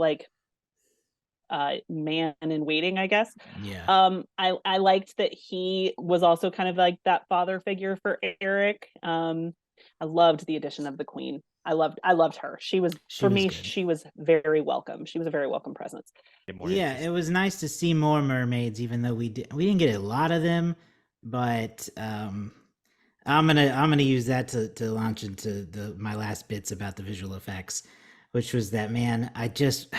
man in waiting, I guess. Yeah. I liked that he was also kind of that father figure for Eric. I loved the addition of the Queen. I loved her. She was very welcome. She was a very welcome presence. Yeah, it was nice to see more mermaids, even though we didn't get a lot of them. But I'm gonna use that to launch into my last bits about the visual effects, which was that, man, I just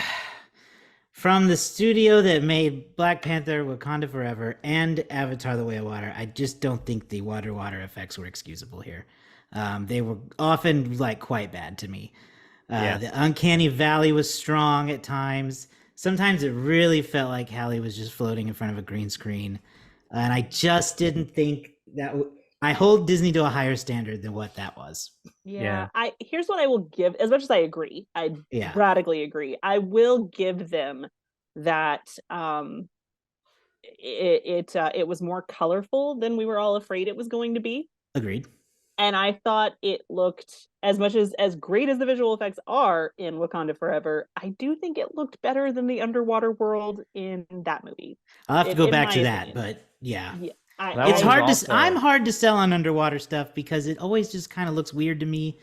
from the studio that made Black Panther, Wakanda Forever, and Avatar: The Way of Water, I just don't think the water effects were excusable here. They were often like quite bad to me. The uncanny valley was strong at times. Sometimes it really felt like Halle was just floating in front of a green screen, and I just didn't think that. I hold Disney to a higher standard than what that was. Yeah, here's what I will give. As much as I agree, I Yeah, radically agree. I will give them that it was more colorful than we were all afraid it was going to be. agreed. And I thought it looked, as much as great as the visual effects are in Wakanda Forever, I do think it looked better than the underwater world in that movie. I'll have to go In back my to that, opinion. but yeah. Yeah, That It's one was hard to. also- I'm hard to sell on underwater stuff because it always just kind of looks weird to me.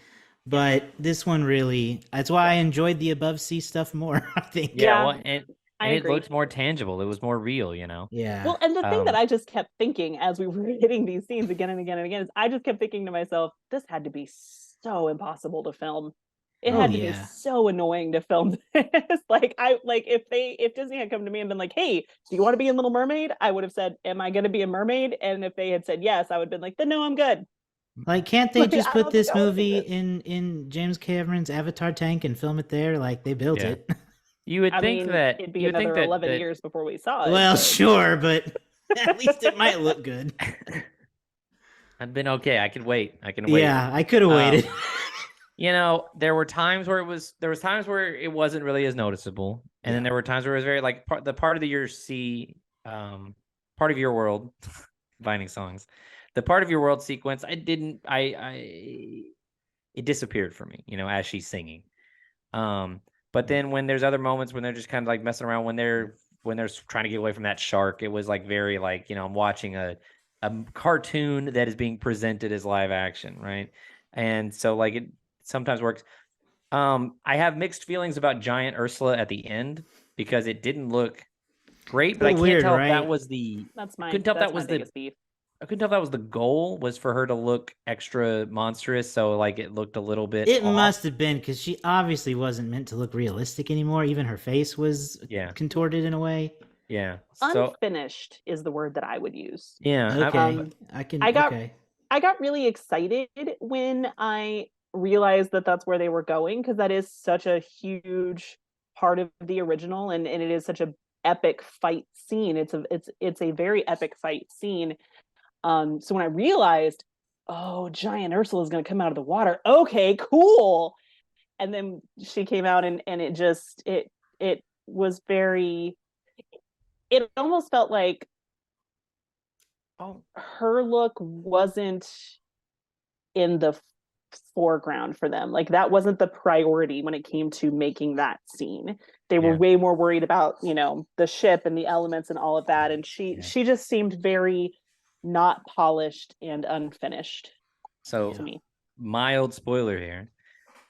But this one really. That's why I enjoyed the above sea stuff more. I think. Yeah, Yeah, well, and I it agree. looked more tangible. It was more real, you know. Yeah. Well, and the thing that Um, I just kept thinking as we were hitting these scenes again and again and again is I just kept thinking to myself, this had to be so impossible to film. It Oh, had to be yeah. so annoying to film this. If Disney had come to me and been like, "Hey, do you want to be in Little Mermaid?" I would have said, "Am I going to be a mermaid?" And if they had said yes, I would have been like, "Then no, I'm good." Like, can't they Like, just I put don't this think I wanna do movie this. in James Cameron's Avatar tank and film it there? Like they built Yeah. it. you would I think mean, that it'd be you would think another that 11 that years before we saw it. Well, but- sure, but at least it might look good. I've been okay. I can wait. I can wait. Yeah, I could have waited. You know, there was times where it wasn't really as noticeable, and then Yeah. there were times where it was very like part of the year part of your world, finding songs, the part of your world sequence. It disappeared for me, you know, as she's singing. But then when there's other moments when they're just kind of like messing around when they're trying to get away from that shark, it was like very like, you know, I'm watching a cartoon that is being presented as live action, right? And so like it sometimes works. I have mixed feelings about giant Ursula at the end because it didn't look great, but I Little can't weird, tell if right? that was the That's I couldn't tell if that was the biggest beef. I couldn't tell if that was the goal was for her to look extra monstrous, so like it looked a little bit It off. must have been because she obviously wasn't meant to look realistic anymore. Even her face was Yeah. contorted in a way. Yeah. So Unfinished is the word that I would use. yeah, Okay, I can. I got Okay. I got really excited when I realized that that's where they were going because that is such a huge part of the original and it is such a epic fight scene. It's a very epic fight scene. So when I realized, oh, giant Ursula is going to come out of the water. Okay, cool. And then she came out and it was very. It almost felt like her look wasn't in the foreground for them. Like that wasn't the priority when it came to making that scene. They were way more worried about, you know, the ship and the elements and all of that. And she just seemed very not polished and unfinished. So to me. Mild spoiler here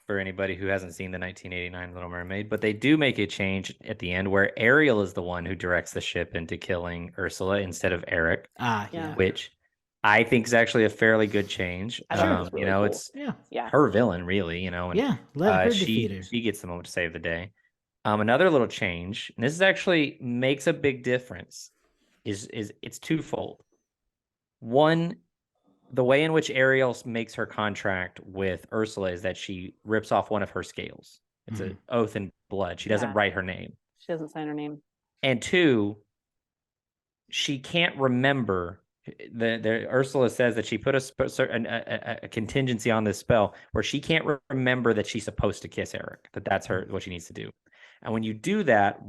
for anybody who hasn't seen the 1989 Little Mermaid, but they do make a change at the end where Ariel is the one who directs the ship into killing Ursula instead of Eric. Yeah. Which I think is actually a fairly good change. Really you know, cool. it's yeah. her villain, really, you know, and let her defeat her. She gets the moment to save the day. Another little change, and this is actually makes a big difference, is it's twofold. One, the way in which Ariel makes her contract with Ursula is that she rips off one of her scales. It's an oath in blood. She doesn't write her name. She doesn't sign her name. And two, she can't remember. Ursula says that she put a contingency on this spell where she can't remember that she's supposed to kiss Eric. That's what she needs to do. And when you do that,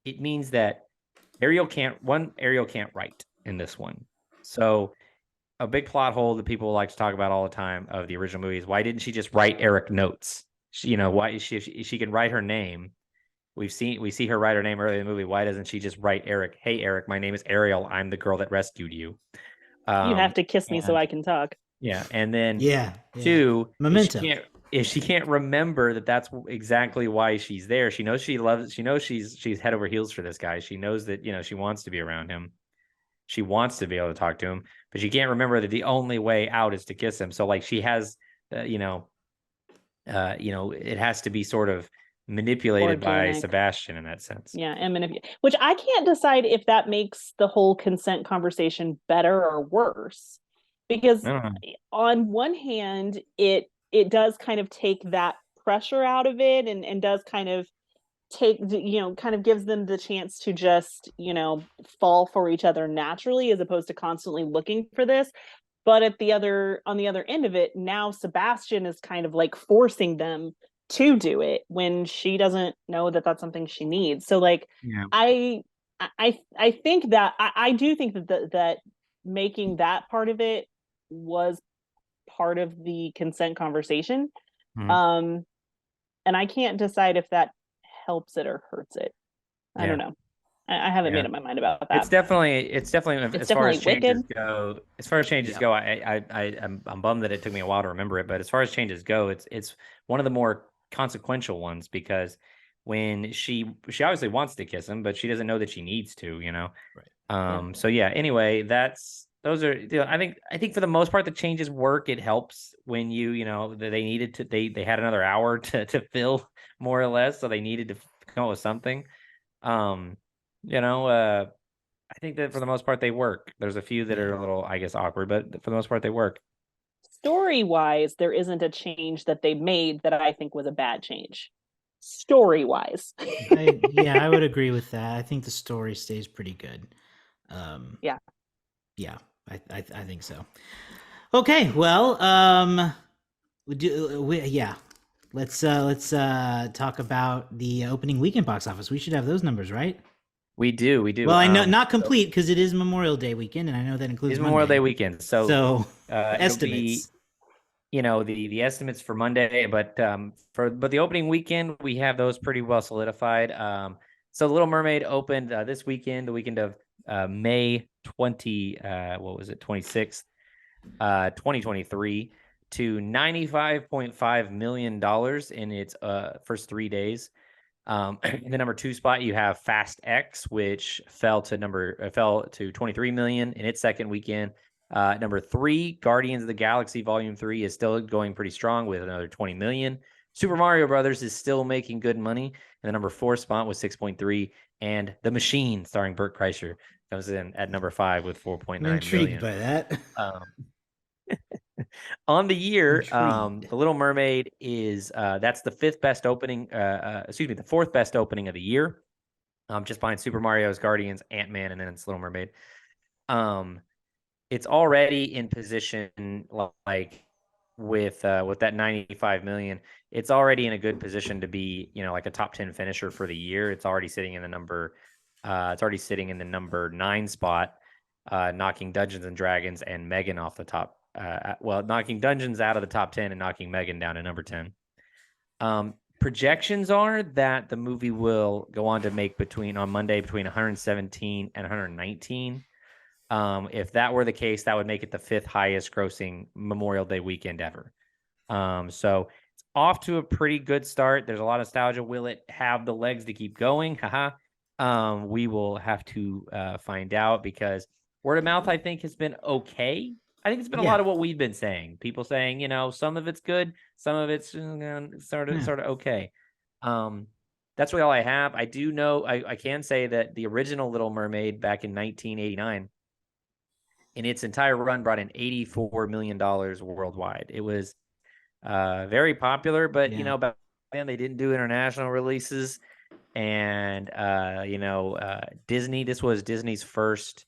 it means that Ariel can't write in this one. So a big plot hole that people like to talk about all the time of the original movie is why didn't she just write Eric notes? Why she can write her name. We see her write her name earlier in the movie. Why doesn't she just write Eric? Hey, Eric, my name is Ariel. I'm the girl that rescued you. You have to kiss me so I can talk. Yeah, and then two, Memento. If she can't remember that's exactly why she's there. She knows she knows she's head over heels for this guy. She knows that, you know, she wants to be around him. She wants to be able to talk to him, but she can't remember that the only way out is to kiss him. So like she has, it has to be sort of manipulated by Organic. Sebastian in that sense. Yeah, and which I can't decide if that makes the whole consent conversation better or worse. Because on one hand, it does kind of take that pressure out of it, and does kind of kind of gives them the chance to just, fall for each other naturally, as opposed to constantly looking for this. But on the other end of it, now Sebastian is kind of like forcing them to do it when she doesn't know that that's something she needs. So like, Yeah. I think that I do think that making that part of it was part of the consent conversation. Mhm. And I can't decide if that helps it or hurts it. I don't know. I haven't made up my mind about that. It's definitely It's as far as changes wicked. go. As far as changes go, I'm bummed that it took me a while to remember it. But as far as changes go, it's one of the more consequential ones, because when she obviously wants to kiss him, but she doesn't know that she needs to, Right. So yeah. Anyway, those are. I think for the most part the changes work. It helps when they needed to. They had another hour to fill, more or less, so they needed to come up with something. Um, I think that for the most part they work. There's a few that are a little, I guess, awkward, but for the most part they work. Story wise, there isn't a change that they made that I think was a bad change. Story wise. I would agree with that. I think the story stays pretty good. Yeah. Yeah, I think so. Okay, well, let's talk about the opening weekend box office. We should have those numbers, right? We do. Well, I know not complete because it is Memorial Day weekend, and I know that includes Memorial Day Monday. weekend. So estimates. It'll be, the estimates for Monday, but the opening weekend we have those pretty well solidified. So Little Mermaid opened this weekend, the weekend of May 26th, 2023, to $95.5 million in its first 3 days. In the number 2 spot, you have Fast X, which fell to 23 million in its second weekend. Number 3, Guardians of the Galaxy Volume 3 is still going pretty strong with another 20 million. Super Mario Brothers is still making good money. And the number 4 spot was 6.3, and The Machine, starring Burt Kreischer, comes in at number 5 with 4.9 million. I'm intrigued by that. On the year, The Little Mermaid is that's the 5th best opening. The 4th best opening of the year, just behind Super Mario's, Guardians, Ant-Man, and then it's Little Mermaid. It's already in position, like with that 95 million. It's already in a good position to be, like a top 10 finisher for the year. It's already sitting in the number. It's already sitting in the number 9 spot, knocking Dungeons and Dragons and Megan off the top. Knocking Dungeons out of the top 10 and knocking Megan down to number 10. Projections are that the movie will go on to make on Monday between 117 and 119. If that were the case, that would make it the 5th highest grossing Memorial Day weekend ever. So it's off to a pretty good start. There's a lot of nostalgia. Will it have the legs to keep going? We will have to find out, because word of mouth, I think, has been okay. I think it's been a lot of what we've been saying. People saying, some of it's good, some of it's sort of okay. That's really all I have. I do know, I can say that the original Little Mermaid back in 1989, in its entire run, brought in $84 million worldwide. It was very popular, but back then they didn't do international releases. And Disney, this was Disney's first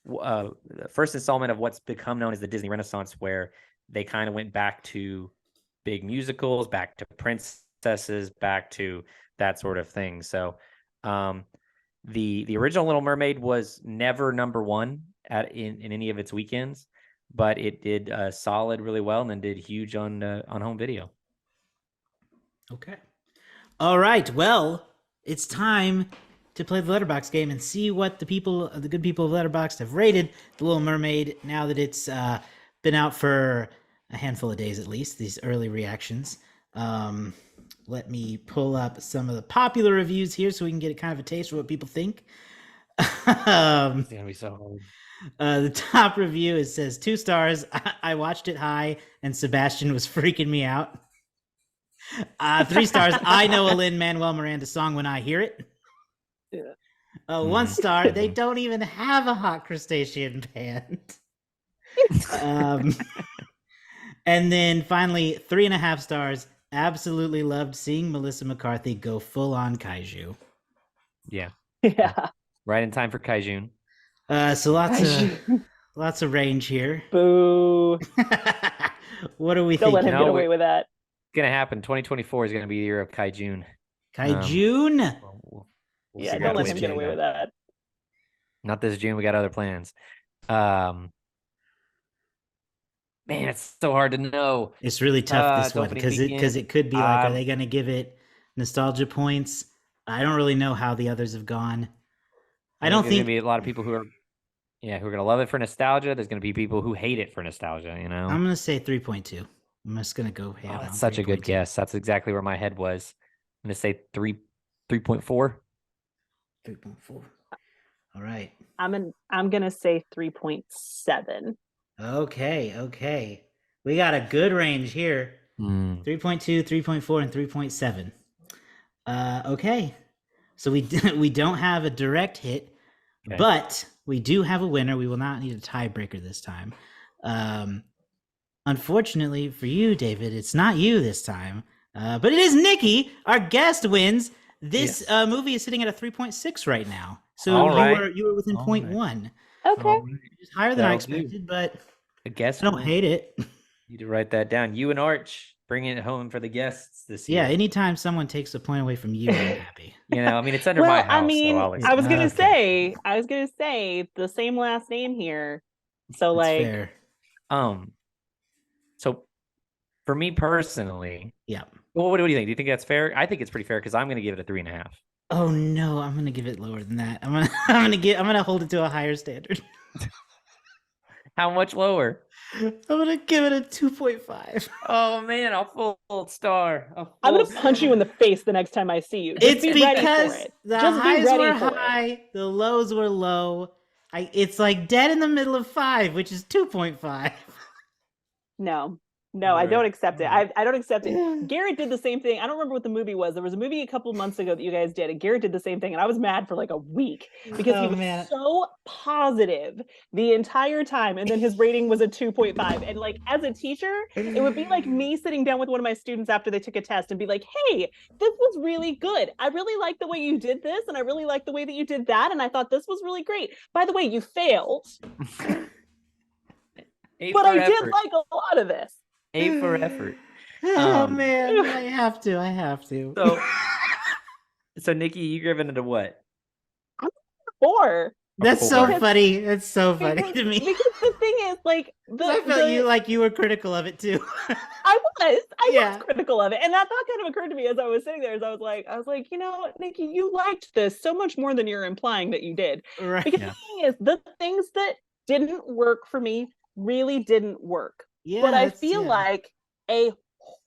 installment of what's become known as the Disney Renaissance, where they kind of went back to big musicals, back to princesses, back to that sort of thing. So the original Little Mermaid was never number 1 in any of its weekends, but it did solid really well, and then did huge on home video. Okay. All right. Well, it's time to play the Letterboxd game and see what the good people of Letterboxd have rated The Little Mermaid now that it's been out for a handful of days at least, these early reactions. Let me pull up some of the popular reviews here so we can get kind of a taste for what people think. It's going to be so hard. The top review, it says 2 stars. I watched it high and Sebastian was freaking me out. 3 stars. I know a Lin-Manuel Miranda song when I hear it. Yeah. 1 star. They don't even have a hot crustacean band. And then finally, 3.5 stars. Absolutely loved seeing Melissa McCarthy go full on kaiju. Yeah. Yeah. Right in time for Kaijun. So lots of range here. Boo. What are we Don't let thinking? him get away with that. It's gonna happen. 2024 is gonna be the year of Kaijun. Kaijun? We'll Yeah, figure don't out a let way him to get do away that. with that. Not this June. We got other plans. Man, it's so hard to know. It's really tough this It's one opening because weekend. it could be like, are they going to give it nostalgia points? I don't really know how the others have gone. I don't there's gonna think be a lot of people who are gonna love it for nostalgia. There's gonna be people who hate it for nostalgia. You know, I'm going to say 3.2. I'm just going to go ham on that's such a good 3.2. guess. That's exactly where my head was. I'm gonna say 3.4. 3.4. All right. I'm gonna say 3.7. Okay. We got a good range here. 3.2, 3.4, and 3.7. Okay. So we don't have a direct hit, Okay. but we do have a winner. We will not need a tiebreaker this time. Unfortunately for you, David, it's not you this time, but it is Nikki. Our guest wins. This movie is sitting at a 3.6 right now. So you were within 0.1. Okay. It's higher than I expected, but I guess I don't hate it. Need to write that down. You and Arch bringing it home for the guests this year. Yeah, anytime someone takes a point away from you, I'm happy. You know, I mean, it's under my house. I mean, so I was gonna Okay. say the same last name here. So That's like fair. So for me personally, Yeah. well, what do you think? Do you think that's fair? I think it's pretty fair because I'm going to give it a 3.5. Oh no, I'm gonna give it lower than that. I'm gonna hold it to a higher standard. How much lower? I'm gonna give it a 2.5. Oh man, a full star. I'm gonna punch you in the face the next time I see you. Just It's be ready because for it. the Just be highs ready were for high, the lows were low. It's like dead in the middle of 5, which is 2.5. No, I don't accept it. I don't accept it. Garrett did the same thing. I don't remember what the movie was. There was a movie a couple months ago that you guys did, and Garrett did the same thing, and I was mad for like a week because he was so positive the entire time, and then his rating was a 2.5. And like as a teacher, it would be like me sitting down with one of my students after they took a test and be like, "Hey, this was really good. I really like the way you did this, and I really like the way that you did that, and I thought this was really great. By the way, you failed, but I did like a lot of this." A for effort. Oh man, I have to. So Nikki, you giving it a what? I'm 4. That's so funny. That's so funny to me. Because the thing is, like, I felt you were critical of it too. I was critical of it, and that thought kind of occurred to me as I was sitting there. As I was like, you know, Nikki, you liked this so much more than you're implying that you did. Right. Because the thing is, the things that didn't work for me really didn't work. Yeah, but I feel like a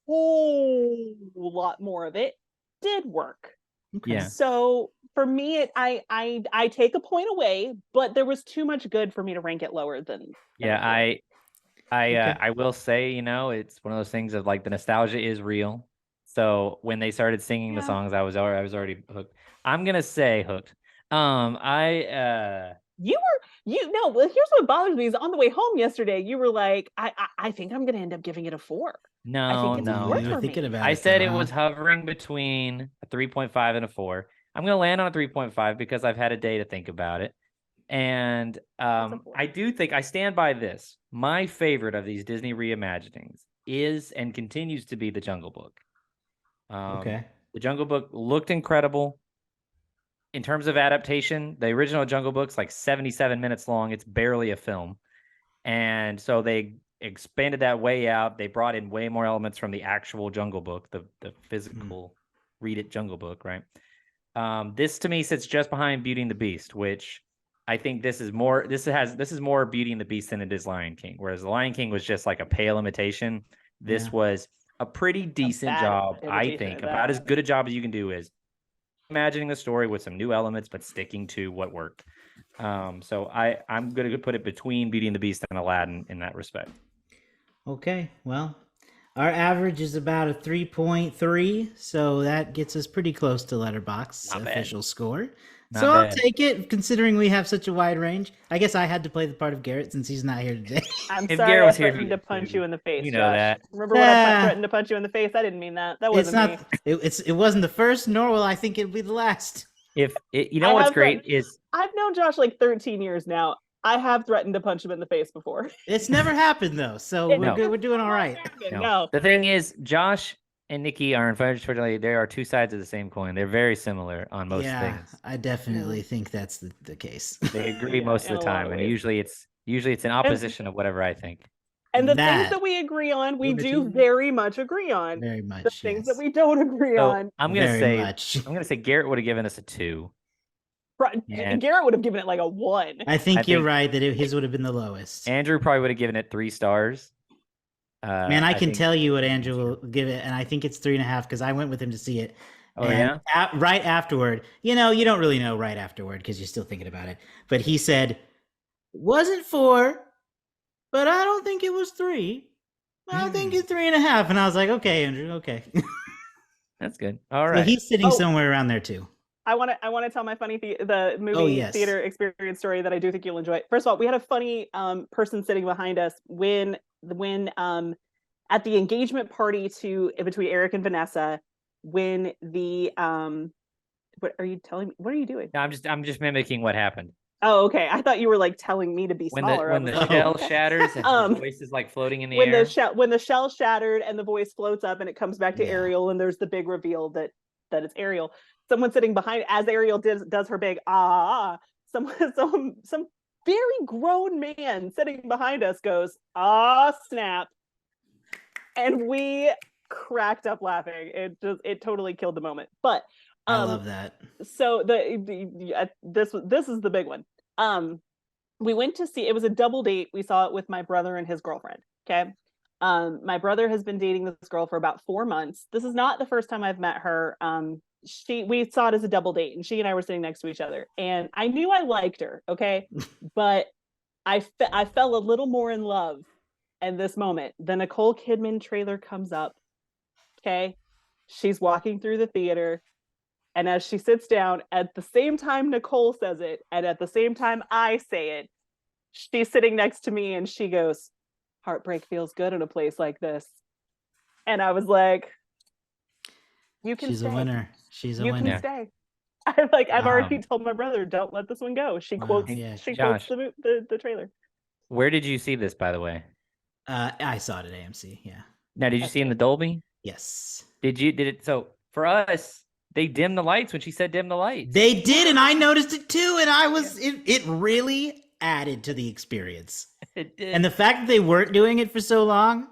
whole lot more of it did work. Okay. Yeah. So for me, I take a point away, but there was too much good for me to rank it lower than. I will say, you know, it's one of those things of like the nostalgia is real. So when they started singing the songs, I was already hooked. I'm gonna say hooked. Well, here's what bothers me is on the way home yesterday, you were like, I think I'm gonna end up giving it a 4. I think it's a 4 you were for thinking me. about I it. said it was hovering between a 3.5 and a 4. I'm gonna land on a 3.5 because I've had a day to think about it. And I do think I stand by this. My favorite of these Disney reimaginings is and continues to be The Jungle Book. Okay. The Jungle Book looked incredible. In terms of adaptation, the original Jungle Book's like 77 minutes long. It's barely a film. And so they expanded that way out. They brought in way more elements from the actual Jungle Book, the physical read it Jungle Book, right? This to me sits just behind Beauty and the Beast, which I think this is more Beauty and the Beast than it is Lion King. Whereas the Lion King was just like a pale imitation. This was a pretty decent job, I think. About as good a job as you can do is imagining the story with some new elements, but sticking to what worked. So I'm going to put it between Beauty and the Beast and Aladdin in that respect. Okay, well, Our average is about a 3.3, so that gets us pretty close to Letterboxd's Not bad. official score. Not So I'll bad. take it, considering we have such a wide range. I guess I had to play the part of Garrett since he's not here today. I'm If sorry Garrett I was here, threatened he to punch would you in the face, You know Josh. that. Remember when I Nah. threatened to punch you in the face? I didn't mean that. That It's wasn't not. me. It wasn't the first, nor will I think it'll be the last. You know I what's have great is I've known Josh like 13 years now. I have threatened to punch him in the face before. It's never happened though, so It we're No. good. We're doing all right. No. The thing is, Josh and Nikki are unfortunately they are two sides of the same coin. They're very similar on most Yeah, things. I definitely think that's the case. They agree Yeah, most in of a the lot time, of and ways. usually it's in opposition of whatever I think. And the That- things that we agree on, we do Unity? very much agree on. Very The much. things Yes. that we don't agree So on, I'm gonna Very say much. I'm gonna say Garrett would have given us a 2. And- Garrett would have given it like a 1. I think I you're think- right that his would have been the lowest. Andrew probably would have given it 3 stars. Man, I can think- tell you what Andrew will give it, and I think it's 3.5 because I went with him to see it. Oh and yeah. right afterward, you don't really know right afterward because you're still thinking about it. But he said, "Wasn't 4, but I don't think it was 3. I think it's 3.5." And I was like, "Okay, Andrew, okay." That's good. All So right. he's sitting Oh. somewhere around there too. I want to tell my funny the movie yes. theater experience story that I do think you'll enjoy. First of all, we had a funny person sitting behind us when at the engagement party between Eric and Vanessa, when the what are you telling me? What are you doing? No, I'm just mimicking what happened. Oh, okay. I thought you were like telling me to be When smaller. the I was like, shell okay. shatters and Um, the voice is like floating in the when air. the shell shattered and the voice floats up and it comes back to Yeah. Ariel and there's the big reveal that it's Ariel. Someone sitting behind as Ariel does her big some very grown man sitting behind us goes snap, and we cracked up laughing. It totally killed the moment. But I love that. so this is the big one. We went to see, it was a double date. We saw it with my brother and his girlfriend. Okay. My brother has been dating this girl for about 4 months. This is not the first time I've met her. We saw it as a double date, and she and I were sitting next to each other, and I knew I liked her. Okay. But I fell a little more in love in this moment. The Nicole Kidman trailer comes up. Okay. She's walking through the theater. And as she sits down, at the same time Nicole says it, and at the same time I say it, she's sitting next to me and she goes, "Heartbreak feels good in a place like this." And I was like, "You can She's stay. a winner. She's a You winner. can stay." I've already told my brother, "Don't let this one go." She Wow. quotes Yeah. Josh. the trailer. Where did you see this, by the way? I saw it at AMC. Yeah. Now, did you see in the Dolby? Yes. Did it? So for us, they dimmed the lights when she said dim the lights. They did, and I noticed it too, and it really added to the experience. It did. And the fact that they weren't doing it for so long,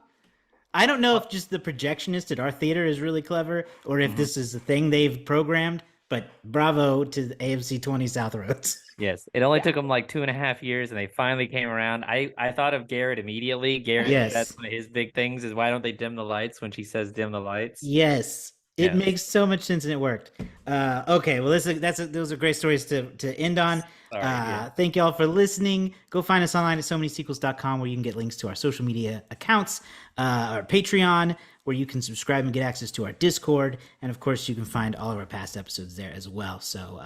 I don't know if just the projectionist at our theater is really clever, or if this is a thing they've programmed, but bravo to the AMC 20 South Roads. Yes, it only took them like 2.5 years, and they finally came around. I thought of Garrett immediately. Garrett, Yes. that's one of his big things is why don't they dim the lights when she says dim the lights? Yes. It Yes. makes so much sense, and it worked. Okay, well, those are great stories to end on. Sorry, yeah. Thank you all for listening. Go find us online at somanysequels.com, where you can get links to our social media accounts, our Patreon, where you can subscribe and get access to our Discord. And of course, you can find all of our past episodes there as well. So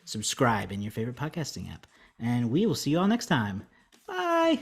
subscribe in your favorite podcasting app. And we will see you all next time. Bye.